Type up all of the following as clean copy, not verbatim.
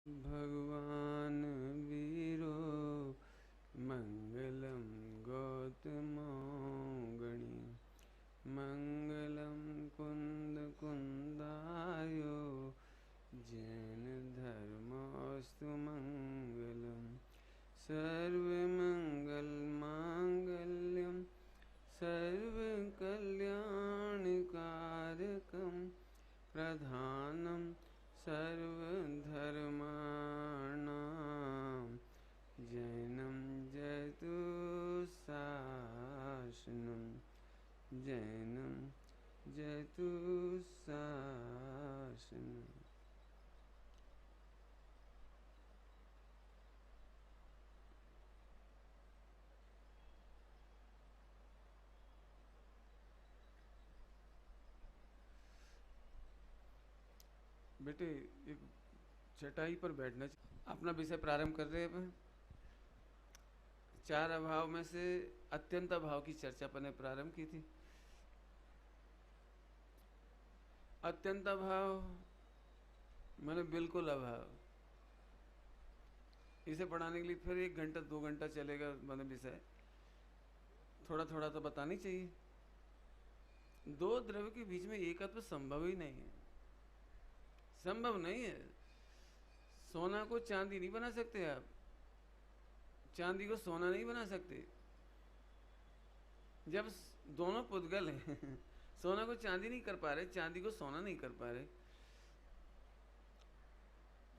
भगवान वीरो मंगलम गौतमोगणी मंगलम कुंद कुंदायो जैन धर्मोस्तु मंगलम सर्वमंगल मांगल्यम सर्वकल्याणकारकम प्रधानम सर्वधर्माणां जैनं जयतु शासनं जैनं जयतु शासनं। बेटे एक चटाई पर बैठना चाहिए। अपना विषय प्रारंभ कर रहे हैं। चार अभाव में से अत्यंत अभाव की चर्चा अपन ने प्रारंभ की थी। अत्यंत अभाव माने बिल्कुल अभाव। इसे पढ़ाने के लिए फिर 1 घंटा 2 घंटा चलेगा। माने विषय थोड़ा थोड़ा तो बतानी चाहिए। दो द्रव्य के बीच में एकत्व संभव ही नहीं है, संभव नहीं है। सोना को चांदी नहीं बना सकते आप, चांदी को सोना नहीं बना सकते। जब दोनों पुद्गल हैं सोना को चांदी नहीं कर पा रहे, चांदी को सोना नहीं कर पा रहे,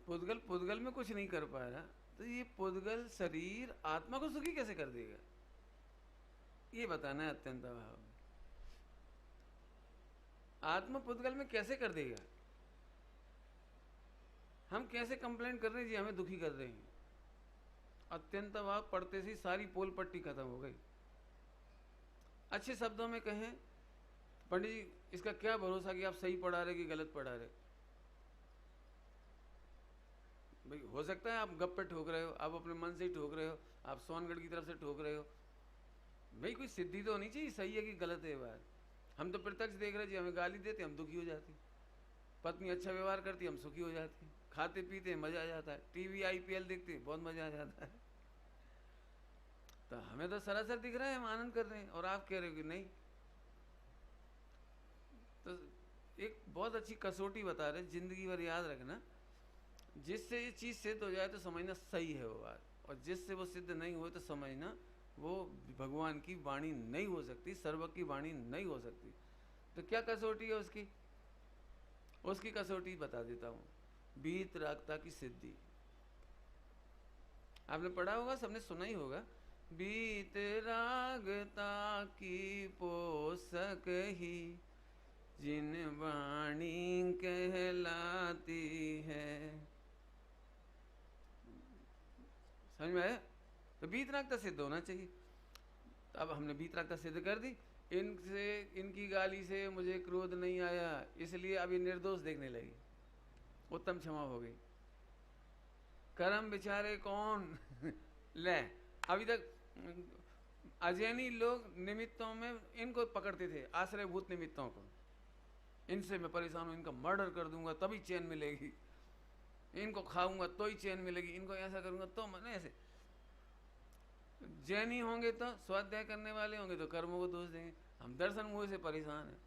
पुद्गल पुद्गल में कुछ नहीं कर पा रहा, तो ये पुद्गल शरीर आत्मा को सुखी कैसे कर देगा, ये बताना है अत्यंत अभाव। आत्मा पुद्गल में कैसे कर देगा? हम कैसे कंप्लेंट कर रहे हैं जी हमें दुखी कर रहे हैं। अत्यंत अभाव पढ़ते से सारी पोल पट्टी खत्म हो गई। अच्छे शब्दों में कहें, पंडित जी इसका क्या भरोसा कि आप सही पढ़ा रहे कि गलत पढ़ा रहे? भाई हो सकता है आप गप्पे ठोक रहे हो, आप अपने मन से ही ठोक रहे हो, आप सोनगढ़ की तरफ से ठोक रहे हो। भाई कोई सिद्धि तो होनी चाहिए, सही है कि गलत है बात। हम तो प्रत्यक्ष देख रहे जी, हमें गाली देते हम दुखी हो जाते, पत्नी अच्छा व्यवहार करती हम सुखी हो जाते, खाते पीते मजा आ जाता है, टीवी IPL देखते बहुत मजा आ जाता है। तो हमें तो सरासर दिख रहा है हम आनंद कर रहे हैं, और आप कह रहे हो कि नहीं। तो एक बहुत अच्छी कसौटी बता रहे, जिंदगी भर याद रखना, जिससे ये चीज़ सिद्ध हो जाए तो समझना सही है वो बात, और जिससे वो सिद्ध नहीं हुए तो समझना वो भगवान की वाणी नहीं हो सकती, सर्वज्ञ की वाणी नहीं हो सकती। तो क्या कसौटी है उसकी? उसकी कसौटी बता देता हूँ। वीतरागता की सिद्धि आपने पढ़ा होगा, सबने सुना ही होगा। वीतरागता की पोषक ही जिन वाणी कहलाती है। समझ में आया? तो वीतरागता सिद्ध होना चाहिए। तो अब हमने वीतरागता सिद्ध कर दी। इनसे, इनकी गाली से मुझे क्रोध नहीं आया, इसलिए अब ये निर्दोष देखने लगी, उत्तम क्षमा हो गई। कर्म बेचारे कौन ले, अभी तक अजैनी लोग निमित्तों में इनको पकड़ते थे, आश्रयभूत निमित्तों को। इनसे मैं परेशान हूं, इनका मर्डर कर दूंगा तभी चैन मिलेगी, इनको खाऊंगा तो ही चैन मिलेगी, इनको ऐसा करूंगा तो मैंने ऐसे। जैनी होंगे तो स्वाध्याय करने वाले होंगे तो कर्मों को दोष देंगे। हम दर्शन मोह से परेशान हैं,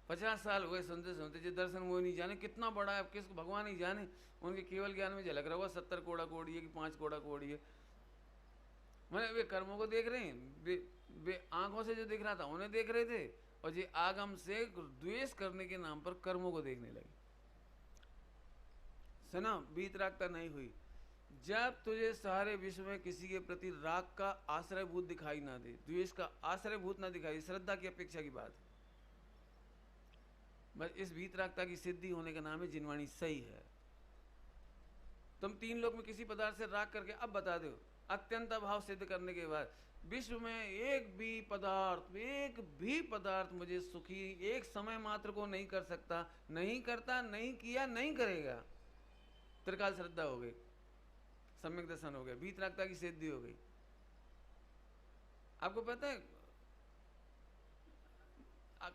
50 साल हो गए सुनते सुनते। जो दर्शन मोह नहीं जाने कितना बड़ा है, किसको भगवान ही जाने, उनके केवल ज्ञान में झलक रहा होगा 70 कोड़ा कोड़ी है कि 5 कोड़ा कोड़ी है। मैंने वे कर्मों को देख रहे हैं, वे आंखों से जो दिख रहा था उन्हें देख रहे थे, और ये आगम से द्वेष करने के नाम पर कर्मों को देखने लगे। सुना, वीतरागता नहीं हुई। जब तुझे सारे विश्व में किसी के प्रति राग का आश्रयभूत दिखाई ना दे, द्वेष का आश्रयभूत ना दिखाई, श्रद्धा की अपेक्षा की बात है, बस इस वीतरागता की सिद्धि होने का नाम है जिनवाणी सही है। तुम 3 लोक में किसी पदार्थ से राग करके अब बता दो, अत्यंत अभाव सिद्ध करने के बाद विश्व में एक भी पदार्थ मुझे सुखी एक समय मात्र को नहीं कर सकता, नहीं करता, नहीं किया, नहीं करेगा। त्रिकाल श्रद्धा हो गई, सम्यक दर्शन हो गया, वीतरागता की सिद्धि हो गई। आपको पता है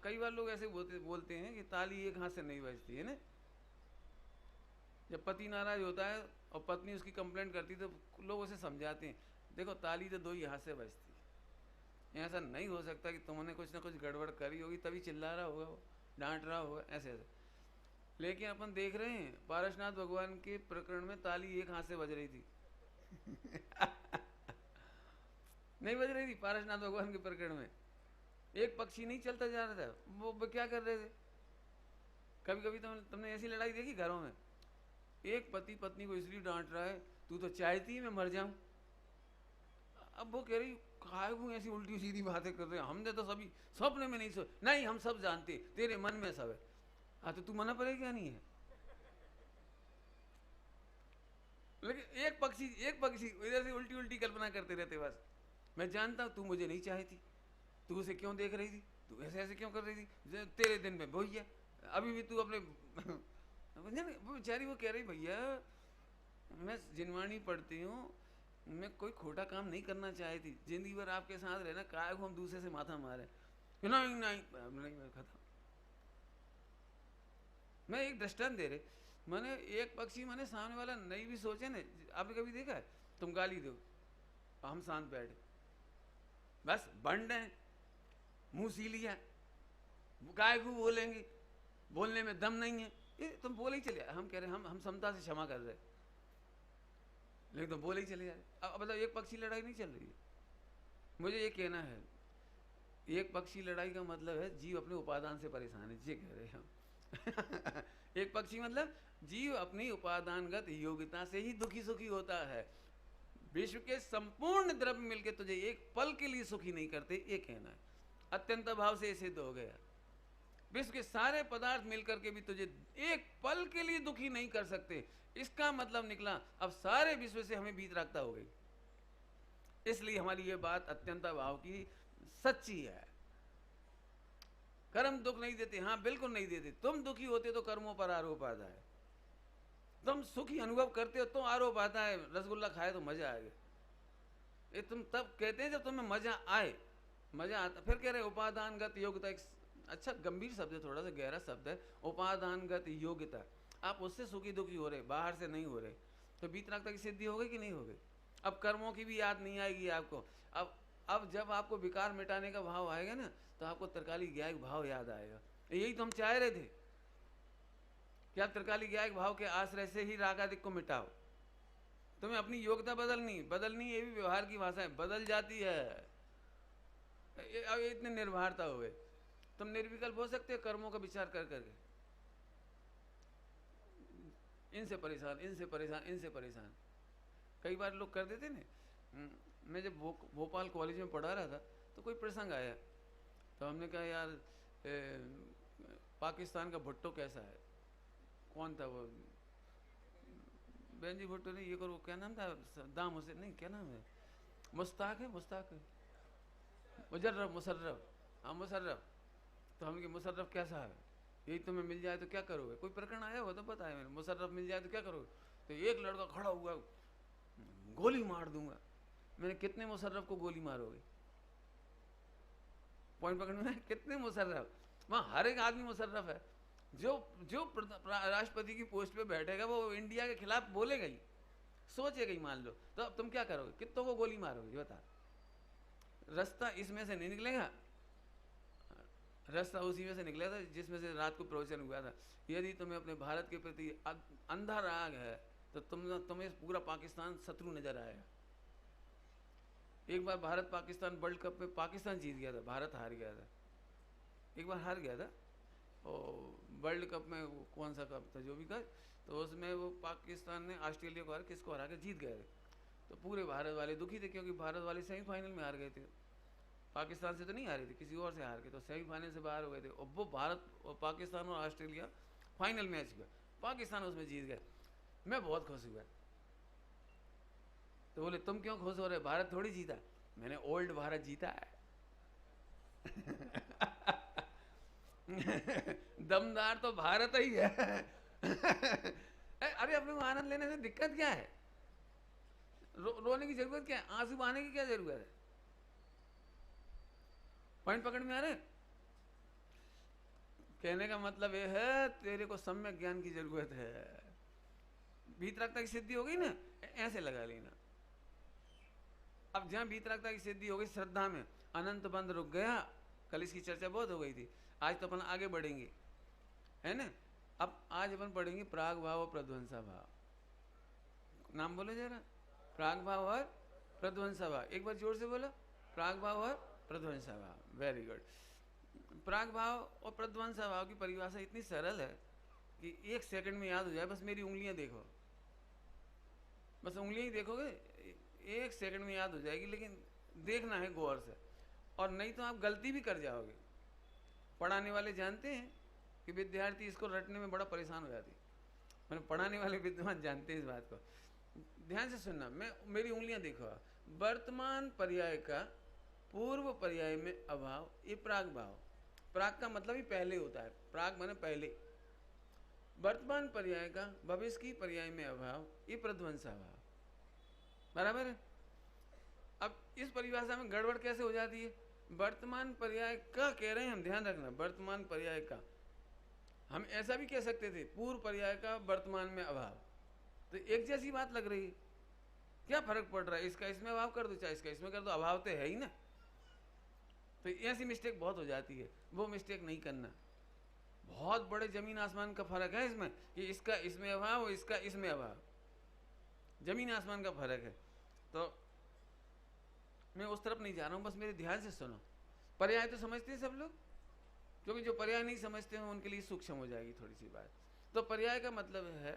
कई बार लोग ऐसे बोलते हैं कि ताली एक हाथ से नहीं बजती है ना। जब पति नाराज होता है और पत्नी उसकी कंप्लेंट करती तो लोग उसे समझाते हैं, देखो ताली तो 2 ही हाथ से बजती है, ऐसा नहीं हो सकता कि तुमने कुछ ना कुछ गड़बड़ करी होगी तभी चिल्ला रहा होगा वो, डांट रहा होगा, ऐसे ऐसे। लेकिन अपन देख रहे हैं पारसनाथ भगवान के प्रकरण में ताली एक हाथ से बज रही थी नहीं बज रही थी पारसनाथ भगवान के प्रकरण में, एक पक्षी नहीं चलता जा रहा था। वो क्या कर रहे थे, कभी कभी तुमने ऐसी लड़ाई देखी घरों में, एक पति पत्नी को इसलिए डांट रहा है, तू तो चाहती है मैं मर जाऊं। अब वो कह रही काहे ऐसी उल्टी सीधी बातें कर रहे हैं, हमने तो सभी सपने में नहीं सोच, नहीं हम सब जानते तेरे मन में सब है। हाँ तो तू मना पड़ेगा क्या नहीं है। लेकिन एक पक्षी इधर से उल्टी उल्टी कल्पना करते रहते, बस मैं जानता हूं तू मुझे नहीं चाहती, तू उसे क्यों देख रही थी, तू ऐसे ऐसे क्यों कर रही थी, तेरे दिन में वही है, अभी भी तू अपने वो बेचारी वो कह रही भैया मैं जिनवाणी पढ़ती हूँ, मैं कोई खोटा काम नहीं करना चाहती, जिंदगी भर आपके साथ रहना, काय को हम दूसरे से माथा मारे, नहीं नहीं नहीं खत्म। मैं एक दृष्टांत दे रहे, मैंने एक पक्षी मैंने सामने वाला नहीं भी सोचे ना, आपने कभी देखा है तुम गाली दो हम शांत बैठे, बस बंड है मुंह सीली है, काय को बोलेंगे, बोलने में दम नहीं है, ये तुम बोले ही चले, हम कह रहे हम समता से क्षमा कर रहे, लेकिन तुम बोले ही चले जा रहे। अब मतलब एक पक्षी लड़ाई नहीं चल रही है। मुझे ये कहना है, एक पक्षी लड़ाई का मतलब है जीव अपने उपादान से परेशान है, ये कह रहे हैं हम एक पक्षी मतलब जीव अपनी उपादानगत योग्यता से ही दुखी सुखी होता है। विश्व के संपूर्ण द्रव्य मिलकर तुझे एक पल के लिए सुखी नहीं करते, ये कहना है। अत्यंत भाव से सिद्ध हो गया, विश्व के सारे पदार्थ मिलकर के भी तुझे एक पल के लिए दुखी नहीं कर सकते। इसका मतलब निकला अब सारे विश्व से हमें भीत रखता हो गई। इसलिए हमारी ये बात अत्यंत भाव की सच्ची है। कर्म दुख नहीं देते, हाँ बिल्कुल नहीं देते। तुम दुखी होते तो कर्मों पर आरोप आता है, तुम सुखी अनुभव करते हो तो आरोप आता है, रसगुल्ला खाए तो मजा आ गया, ये तुम तब कहते हैं जब तुम्हें मजा आए, मजा आता। फिर कह रहे उपादानगत योग्यता, एक अच्छा गंभीर शब्द है, थोड़ा सा गहरा शब्द है, उपादानगत योग्यता। आप उससे सुखी दुखी हो रहे, बाहर से नहीं हो रहे, तो वीतरागता की सिद्धि हो गई कि नहीं हो गई। अब कर्मों की भी याद नहीं आएगी आपको। अब जब आपको विकार मिटाने का भाव आएगा ना, तो आपको त्रिकाली ज्ञायक भाव याद आएगा। यही तो हम चाह रहे थे कि आप त्रिकाली ज्ञायक भाव के आश्रय से ही रागादिक को मिटाओ। तुम्हें अपनी योग्यता बदलनी ये भी व्यवहार की भाषा है, बदल जाती है। अब इतने निर्भरता हो गए, तुम निर्विकल्प हो सकते हो कर्मों का विचार कर करके, इनसे परेशान इनसे परेशान इनसे परेशान। कई बार लोग कर देते ना। मैं जब भोपाल कॉलेज में पढ़ा रहा था तो कोई प्रसंग आया, तो हमने कहा यार पाकिस्तान का भुट्टो कैसा है, कौन था वो, बेंजी भुट्टो नहीं, ये करो, क्या नाम था, सद्दाम हुसैन नहीं, क्या नाम है, मुश्ताक है मुशर्रफ, हाँ मुशर्रफ। तो हम मुशर्रफ कैसा है, यही तुम्हें मिल जाए तो क्या करोगे। कोई प्रकरण आया हो तो पता है, मैंने मुशर्रफ मिल जाए तो क्या करोगे। तो एक लड़का खड़ा हुआ, गोली मार दूंगा। मैंने कितने मुशर्रफ को गोली मारोगे, पॉइंट पकड़ में, कितने मुशर्रफ, वहाँ हर एक आदमी मुशर्रफ है। जो राष्ट्रपति की पोस्ट पे बैठेगा वो इंडिया के खिलाफ बोलेगा ही, सोचेगा ही, मान लो। तो अब तुम क्या करोगे, कितनों को गोली मारोगे, बता। रास्ता इसमें से नहीं निकलेगा, रास्ता उसी में से निकला था जिसमें से रात को प्रवचन हुआ था। यदि तुम्हें अपने भारत के प्रति अंधा राग है तो तुम्हें पूरा पाकिस्तान शत्रु नजर आएगा। एक बार भारत पाकिस्तान वर्ल्ड कप में पाकिस्तान जीत गया था, भारत हार गया था, एक बार हार गया था। और वर्ल्ड कप में वो कौन सा कप था जो भी कहा, तो उसमें वो पाकिस्तान ने ऑस्ट्रेलिया को किसको हरा के जीत गए थे। तो पूरे भारत वाले दुखी थे, क्योंकि भारत वाले सेमीफाइनल में हार गए थे, पाकिस्तान से तो नहीं हारे थे, किसी और से हार गए, तो सेमीफाइनल से बाहर हो गए थे। और वो भारत और पाकिस्तान और ऑस्ट्रेलिया फाइनल मैच हुआ, पाकिस्तान उसमें जीत गया। मैं बहुत खुश हुआ। तो बोले तुम क्यों खुश हो रहे, भारत थोड़ी जीता। मैंने ओल्ड भारत जीता है दमदार तो भारत ही है अरे अपने को आनंद लेने से दिक्कत क्या है, रोने की जरूरत क्या है, आंसू बहाने की क्या जरूरत है। पॉइंट पकड़ में आ रहे। कहने का मतलब यह है तेरे को सम्यक ज्ञान की जरूरत है। वीतरागता की सिद्धि हो गई ना, ऐसे लगा लेना। अब जहाँ वीतरागता की सिद्धि हो गई श्रद्धा में, अनंत बंद रुक गया। कल इसकी चर्चा बहुत हो गई थी, आज तो अपन आगे बढ़ेंगे, है ना। अब आज अपन पढ़ेंगे प्राग भाव और प्रध्वंसा भाव। नाम बोलो जरा, प्राग भाव और प्रध्वंसा भाव। एक बार जोर से बोलो, प्राग भाव और प्रध्वंसा भाव। Very good. प्राग भाव और प्रध्वंसा भाव की परिभाषा इतनी सरल है कि 1 सेकंड में याद हो जाए। बस मेरी उंगलियां देखो, बस उंगलियां ही देखोगे 1 सेकंड में याद हो जाएगी, लेकिन देखना है गौर से, और नहीं तो आप गलती भी कर जाओगे। पढ़ाने वाले जानते हैं कि विद्यार्थी इसको रटने में बड़ा परेशान हो जाती है, मैंने पढ़ाने वाले विद्वान जानते हैं इस बात को। ध्यान से सुनना, मेरी उंगलियां देखो। वर्तमान पर्याय का पूर्व पर्याय में अभाव, ये प्राग भाव। प्राग का मतलब ही पहले होता है, प्राग माने पहले। वर्तमान पर्याय का भविष्य की पर्याय में अभाव, ये प्रध्वंसा भाव। बराबर है। अब इस परिभाषा में गड़बड़ कैसे हो जाती है? वर्तमान पर्याय का कह रहे हैं हम, ध्यान रखना, वर्तमान पर्याय का। हम ऐसा भी कह सकते थे पूर्व पर्याय का वर्तमान में अभाव, तो एक जैसी बात लग रही है। क्या फर्क पड़ रहा है? इसका इसमें अभाव कर दो, चाहे इसका इसमें कर दो, अभाव तो है ही ना। तो ऐसी मिस्टेक बहुत हो जाती है, वो मिस्टेक नहीं करना। बहुत बड़े जमीन आसमान का फर्क है इसमें, कि इसका इसमें अभाव, इसका इसमें अभाव, जमीन आसमान का फर्क है। तो मैं उस तरफ नहीं जा रहा हूं, बस मेरे ध्यान से सुनो। पर्याय तो समझते हैं सब लोग, क्योंकि जो पर्याय नहीं समझते हैं उनके लिए सूक्ष्म हो जाएगी थोड़ी सी बात। तो पर्याय का मतलब है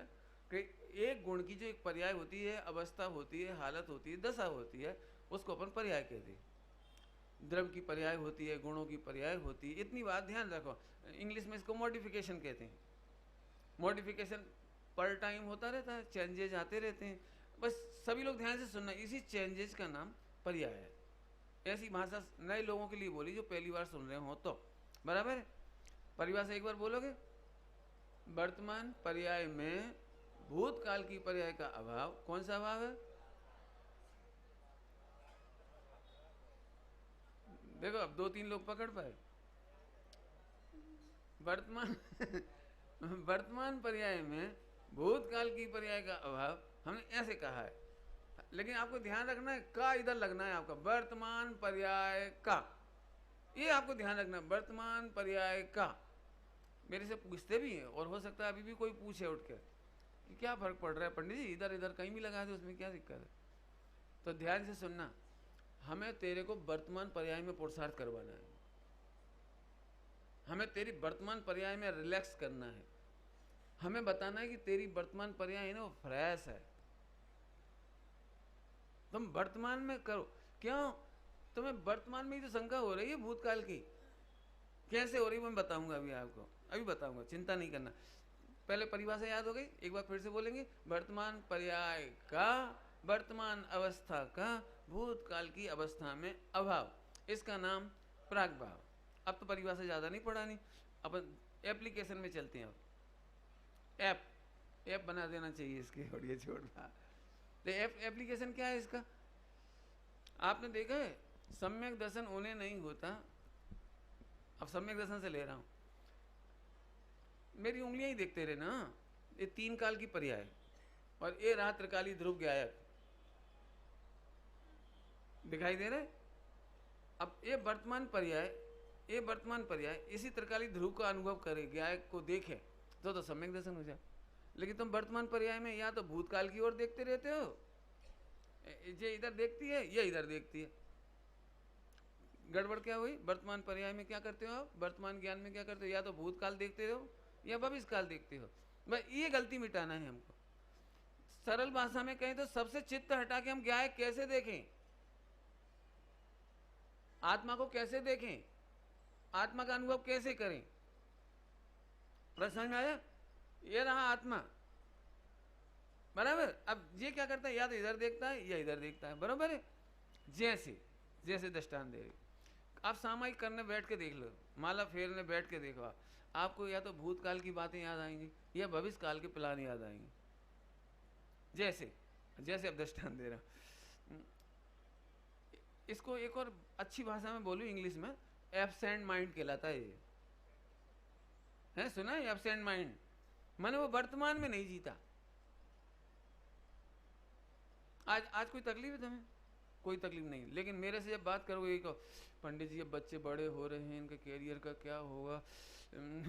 कि एक गुण की जो एक पर्याय होती है, अवस्था होती है, हालत होती है, दशा होती है, उसको अपन पर्याय कहते हैं। द्रव्य की पर्याय होती है, गुणों की पर्याय होती है, इतनी बात ध्यान रखो। इंग्लिश में इसको मॉडिफिकेशन कहते हैं। मॉडिफिकेशन पर टाइम होता रहता है, चेंजेज आते रहते हैं। बस सभी लोग ध्यान से सुनना, इसी चेंजेज का नाम पर्याय है। ऐसी भाषा नए लोगों के लिए बोली जो पहली बार सुन रहे हो तो, बराबर है। परिभाषा एक बार बोलोगे। वर्तमान पर्याय में भूतकाल की पर्याय का अभाव। कौन सा अभाव है? देखो अब 2-3 लोग पकड़ पाए। वर्तमान वर्तमान पर्याय में भूतकाल की पर्याय का अभाव, हमने ऐसे कहा है। लेकिन आपको ध्यान रखना है, का इधर लगना है आपका, वर्तमान पर्याय का, ये आपको ध्यान रखना, वर्तमान पर्याय का। मेरे से पूछते भी हैं, और हो सकता है अभी भी कोई पूछे उठ के कि क्या फर्क पड़ रहा है पंडित जी, इधर इधर कहीं भी लगा दे, उसमें क्या दिक्कत है? तो ध्यान से सुनना, हमें तेरे को वर्तमान पर्याय में पुरुषार्थ करवाना है, हमें तेरी वर्तमान पर्याय में रिलैक्स करना है, हमें बताना है कि तेरी वर्तमान पर्याय है ना वो फ्रेश है। तुम वर्तमान में करो। क्यों? तुम्हें वर्तमान में ही तो शंका हो रही है भूतकाल की। कैसे हो रही है मैं बताऊंगा अभी आपको, अभी बताऊंगा, चिंता नहीं करना। पहले परिभाषा याद हो गई, एक बार फिर से बोलेंगे। वर्तमान पर्याय का, वर्तमान अवस्था का भूतकाल की अवस्था में अभाव, इसका नाम प्राग भाव। अब तो परिभाषा ज्यादा नहीं पढ़ानी, अपन एप्लीकेशन में चलते हैं। अब ऐप बना देना चाहिए इसके, और ये छोड़ रहा। तो एप्लीकेशन क्या है इसका? आपने देखा है सम्यक दर्शन उन्हें नहीं होता। अब सम्यक दर्शन से ले रहा हूं, मेरी उंगलियां ही देखते रहे ना। ये 3 काल की पर्याय, और ये रहा त्रिकाली ध्रुव गायक, दिखाई दे रहे। अब ये वर्तमान पर्याय, ये वर्तमान पर्याय इसी त्रिकाली ध्रुव का अनुभव करे, गायक को देखे, तो सम्यक दर्शन हो जाए। लेकिन तुम वर्तमान पर्याय में या तो भूतकाल की ओर देखते रहते हो, ये इधर देखती है, ये इधर देखती है। गड़बड़ क्या हुई? वर्तमान पर्याय में क्या करते हो आप? वर्तमान ज्ञान में क्या करते हो? या तो भूतकाल देखते हो या भविष्य काल देखते हो। बस ये गलती मिटाना है हमको। सरल भाषा में कहें तो सबसे चित्त हटा के हम गायक कैसे देखें, आत्मा को कैसे देखें, आत्मा का अनुभव कैसे करें। प्रश्न आया? ये रहा आत्मा, बराबर। अब ये क्या करता है? या तो इधर देखता है या इधर देखता है, बराबर है। जैसे जैसे दृष्टांत दे रही, आप सामायिक करने बैठ के देख लो, माला फेरने बैठ के देखो, आपको या तो भूतकाल की बातें याद आएंगी या भविष्य काल के प्लान याद आएंगे। जैसे जैसे अब दृष्टांत दे रहा हूं, इसको एक और अच्छी भाषा में बोलूं इंग्लिश में, एब्सेंट माइंड कहलाता है। ये है, सुना है एब्सेंट माइंड? माने वो वर्तमान में नहीं जीता, आज कोई तकलीफ है तुम्हें? कोई तकलीफ नहीं, लेकिन मेरे से जब बात करोगे ये कहो पंडित जी अब बच्चे बड़े हो रहे हैं, इनके कैरियर का क्या होगा,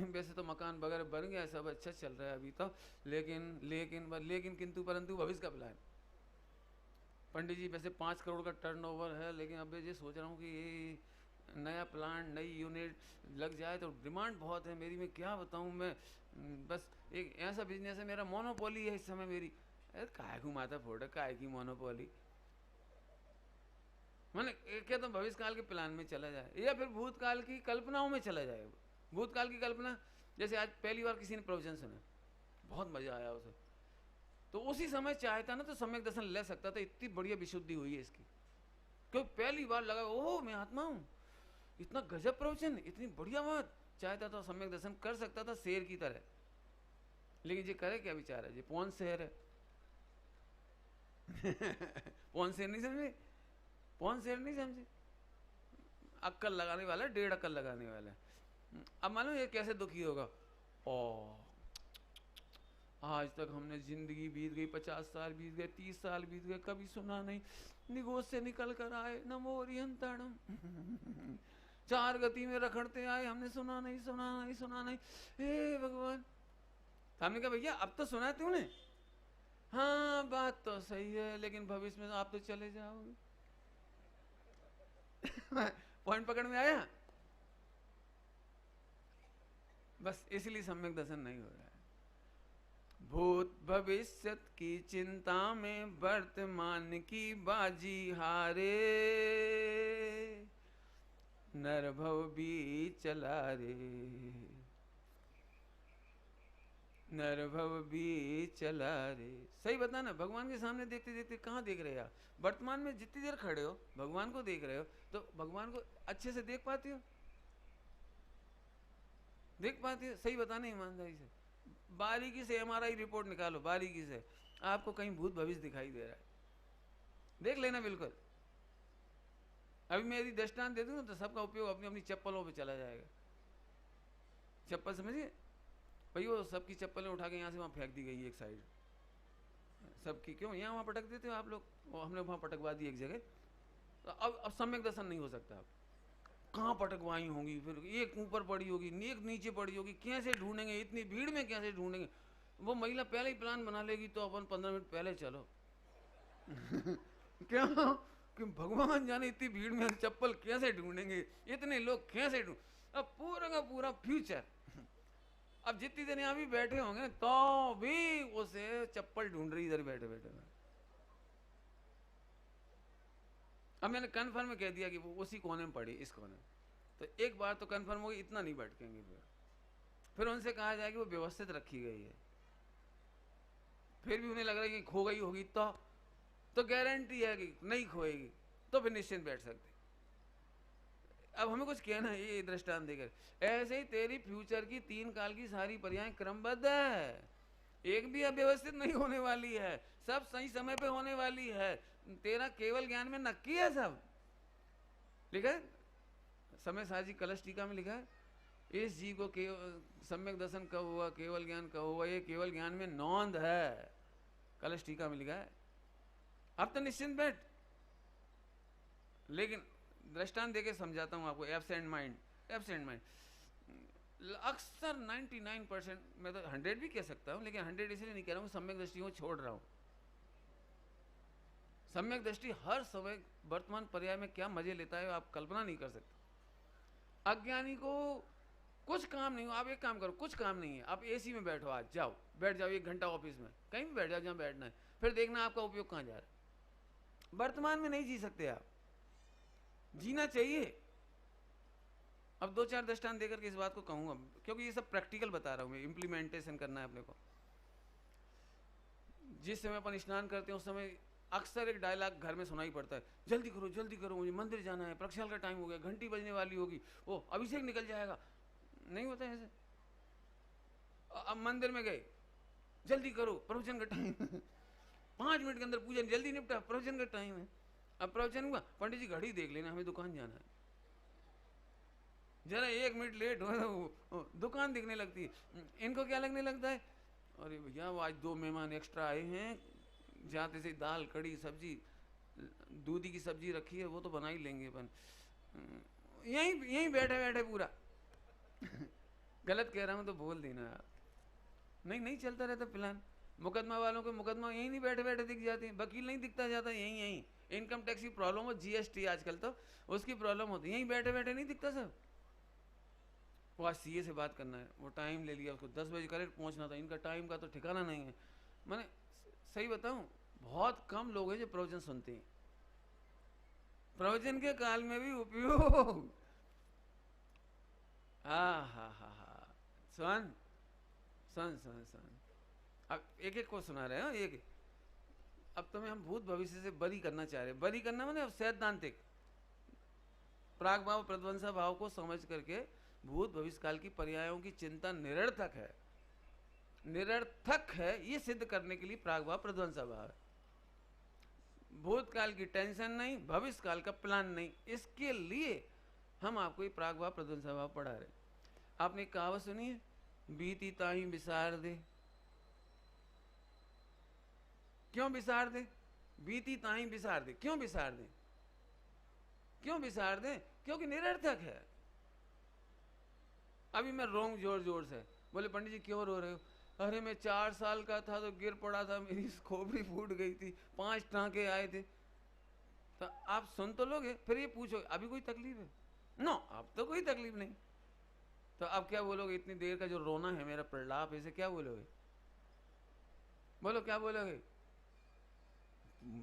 वैसे तो मकान वगैरह बन गया, सब अच्छा चल रहा है अभी तो, लेकिन लेकिन लेकिन किंतु परंतु भविष्य का प्लान। पंडित जी वैसे 5 करोड़ का टर्नओवर है, लेकिन अब ये सोच रहा हूँ कि ये नया प्लांट नई यूनिट लग जाए तो डिमांड बहुत है मेरी, मैं क्या बताऊँ मैं, बस एक ऐसा बिजनेस है मेरा, मोनोपोली है इस समय मेरी। अरे काय को माथा फोड़, काय की मोनोपोली, मैंने क्या तो भविष्य काल के प्लान में चला जाए या फिर भूतकाल की कल्पनाओं में चला जाए। भूतकाल की कल्पना, जैसे आज पहली बार किसी ने प्रवचन सुना, बहुत मजा आया उसे, तो उसी समय चाहता ना तो सम्यक दर्शन ले सकता था, इतनी बढ़िया विशुद्धि हुई है इसकी, क्योंकि पहली बार लगा ओह मैं आत्मा हूं, इतना गजब प्रवचन, इतनी बढ़िया बात, चाहता तो सम्यक दर्शन कर सकता था शेर की तरह। लेकिन ये करे क्या बेचारा, ये पौन शेर है। पौन शेर नहीं समझे, पौन शेर नहीं समझे, अक्कल लगाने वाला, 1.5 अक्कल लगाने वाला। अब मालूम ये कैसे दुखी होगा, ओ आज तक हमने जिंदगी बीत गई, 50 साल बीत गए, 30 साल बीत गए, कभी सुना नहीं, निगोद से निकल कर आए नमो रियंताणम, 4 गति में रखड़ते आए, हमने सुना नहीं सुना नहीं सुना नहीं, हे भगवान। हमने कहा भैया अब तो सुना है तूने, हाँ बात तो सही है, लेकिन भविष्य में आप तो चले जाओगे। पॉइंट पकड़ में आया? बस इसलिए सम्यक दर्शन नहीं हो रहा है। भूत भविष्य की चिंता में वर्तमान की बाजी हारे, नरभव भी चला रे, नरभव भी चला रे। सही बता ना, भगवान के सामने देखते देखते कहाँ देख रहे हो आप? वर्तमान में जितनी देर खड़े हो भगवान को देख रहे हो, तो भगवान को अच्छे से देख पाते हो? देख पाते हो? सही बताना ईमानदारी से, बारीकी से MRI रिपोर्ट निकालो, बारीकी से आपको कहीं भूत भविष्य दिखाई दे रहा है, देख लेना बिल्कुल। अभी मैं यदि दृष्टांत दे दूं ना तो सबका उपयोग अपनी अपनी चप्पलों पे चला जाएगा। चप्पल समझिए भाई, वो सबकी चप्पलें उठा के यहाँ से वहाँ फेंक दी गई एक साइड, सबकी, क्यों यहाँ वहाँ पटक देते हो आप लोग, हमने वहाँ पटकवा दी एक जगह, तो अब सम्यक दर्शन नहीं हो सकता। अब कहाँ पटकवाई होंगी, फिर एक ऊपर पड़ी होगी, एक नीचे पड़ी होगी, कैसे ढूंढेंगे, इतनी भीड़ में कैसे ढूंढेंगे? वो महिला पहले ही प्लान बना लेगी तो अपन 15 मिनट पहले चलो। क्या कि भगवान जाने इतनी भीड़ में चप्पल कैसे ढूंढेंगे, इतने लोग कैसे ढूंढ, अब पूरा का पूरा फ्यूचर। अब जितनी देर यहाँ भी बैठे होंगे तो भी उसे चप्पल ढूंढ रही इधर बैठे बैठे। अब मैंने कन्फर्म कह दिया कि वो उसी कोने में पड़ी, इस कोने में, तो एक बार तो कन्फर्म होगी, इतना नहीं भटकेंगे। फिर उनसे कहा जाए कि वो व्यवस्थित रखी गई है, फिर भी उन्हें लग रहा है कि खो गई होगी तो गारंटी है कि नहीं खोएगी, तो फिर निश्चिंत बैठ सकते। अब हमें कुछ कहना है ये दृष्टांत देकर, ऐसे ही तेरी फ्यूचर की 3 काल की सारी पर्याय क्रमबद्ध है, एक भी अव्यवस्थित नहीं होने वाली है, सब सही समय पे होने वाली है। तेरा केवल ज्ञान में नक्की है, सब लिखा है समय साजी कलश टीका में लिखा है, इस जी को सम्यक दर्शन कब हुआ, केवल ज्ञान कब हुआ, ये केवल ज्ञान में नौंद है, कलश टीका में लिखा है। अब तो निश्चिंत बैठ, लेकिन दृष्टांत देके समझाता हूं आपको। एब्सेंट माइंड, एब्सेंट माइंड अक्सर 99%, मैं तो 100 भी कह सकता हूं, लेकिन 100 इसलिए नहीं कह रहा हूं, सम्यक दृष्टि को छोड़ रहा हूं। सम्यक दृष्टि हर समय वर्तमान पर्याय में क्या मजे लेता है आप कल्पना नहीं कर सकते। अज्ञानी को कुछ काम नहीं हो, आप एक काम करो, कुछ काम नहीं है, आप AC में बैठो, आज जाओ, बैठ जाओ 1 घंटा ऑफिस में, कहीं भी बैठ जाओ जहां बैठना है, फिर देखना आपका उपयोग कहां जा रहा है। वर्तमान में नहीं जी सकते आप, जीना चाहिए। अब 2-4 दृष्टांत देकर के इस बात को कहूंगा, क्योंकि ये सब प्रैक्टिकल बता रहा हूं मैं, इंप्लीमेंटेशन करना है अपने को। जिस समय अपन स्नान करते हैं उस समय अक्सर एक डायलॉग घर में सुनाई पड़ता है, जल्दी करो मुझे मंदिर जाना है, प्रक्षाल का टाइम हो गया, घंटी बजने वाली होगी, वो अभिषेक निकल जाएगा। नहीं होता है ऐसे। अब मंदिर में गए, जल्दी करो प्रवचन का टाइम 5 मिनट के अंदर पूजन जल्दी निपटा, प्रवचन का टाइम है। अब प्रवचन हुआ, पंडित जी घड़ी देख लेना, हमें दुकान जाना है, जरा 1 मिनट लेट हो दुकान दिखने लगती है। इनको क्या लगने लगता है, अरे भैया वो आज 2 मेहमान एक्स्ट्रा आए हैं, जाते से दाल कड़ी सब्जी दूधी की सब्जी रखी है वो तो बना ही लेंगे अपन, यहीं यहीं बैठे बैठे पूरा गलत कह रहा हूँ तो बोल देना आप। नहीं नहीं चलता रहता प्लान। मुकदमा वालों को मुकदमा यहीं नहीं बैठे बैठे दिख जाते हैं, वकील नहीं दिखता जाता यहीं यहीं। इनकम टैक्स की प्रॉब्लम हो, जीएसटी आजकल तो उसकी प्रॉब्लम होती है, यहीं बैठे बैठे नहीं दिखता सब। वो आज सीए से बात करना है, वो टाइम ले लिया उसको, 10 बजे करेक्ट पहुंचना था, इनका टाइम का तो ठिकाना नहीं है। मैंने सही बताऊं, बहुत कम लोग हैं जो प्रवचन सुनते हैं। प्रवचन के काल में भी उपयोग, हा सुन सुन सुन सुन। अब एक एक को सुना रहे हो, एक अब तुम्हें हम भूत भविष्य से बरी करना चाह रहे हैं। बरी करना मैंने अब सैद्धांतिक प्राग भाव प्रध्वंसा भाव को समझ करके भूत भविष्य काल की पर्यायों की चिंता निरर्थक है, निरर्थक है, ये सिद्ध करने के लिए प्राग भाव प्रध्वंसा भाव है। भूतकाल की टेंशन नहीं, भविष्य काल का प्लान नहीं, इसके लिए हम आपको ये प्राग भाव प्रध्वंसा भाव पढ़ा रहे। आपने एक कहावत सुनी है, बीती ताही बिसार दे। क्यों बिसार दे? बीती ताही बिसार दे, क्यों बिसार दे? क्यों बिसार दे? क्योंकि निरर्थक है। अभी मैं रोऊं जोर जोर से, बोले पंडित जी क्यों रो रहे हो? अरे मैं 4 साल का था तो गिर पड़ा था, मेरी खोपड़ी फूट गई थी, 5 टांके आए थे। तो आप सुन तो लोगे, फिर ये पूछो अभी कोई तकलीफ है? नो, अब तो कोई तकलीफ नहीं। तो अब क्या बोलोगे? इतनी देर का जो रोना है मेरा प्रलाप, इसे क्या बोलोगे? बोलो क्या बोलोगे?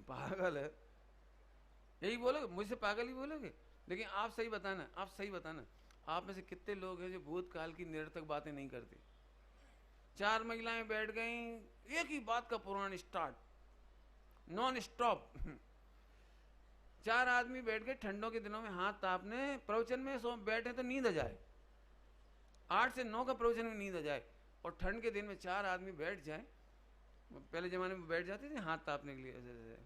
पागल है, यही बोलोगे, मुझसे पागल ही बोलोगे। लेकिन आप सही बताना, आप सही बताना, आप में से कितने लोग हैं जो भूतकाल की निरर्थक बातें नहीं करते? 4 महिलाएं बैठ गई, एक ही बात का पुराण स्टार्ट, नॉन स्टॉप। 4 आदमी बैठ गए ठंडों के दिनों में हाथ तापने, प्रवचन में सो बैठे तो नींद आ जाए, 8 से 9 का प्रवचन में नींद आ जाए, और ठंड के दिन में 4 आदमी बैठ जाए। पहले जमाने में बैठ जाते थे हाथ तापने के लिए ऐसे,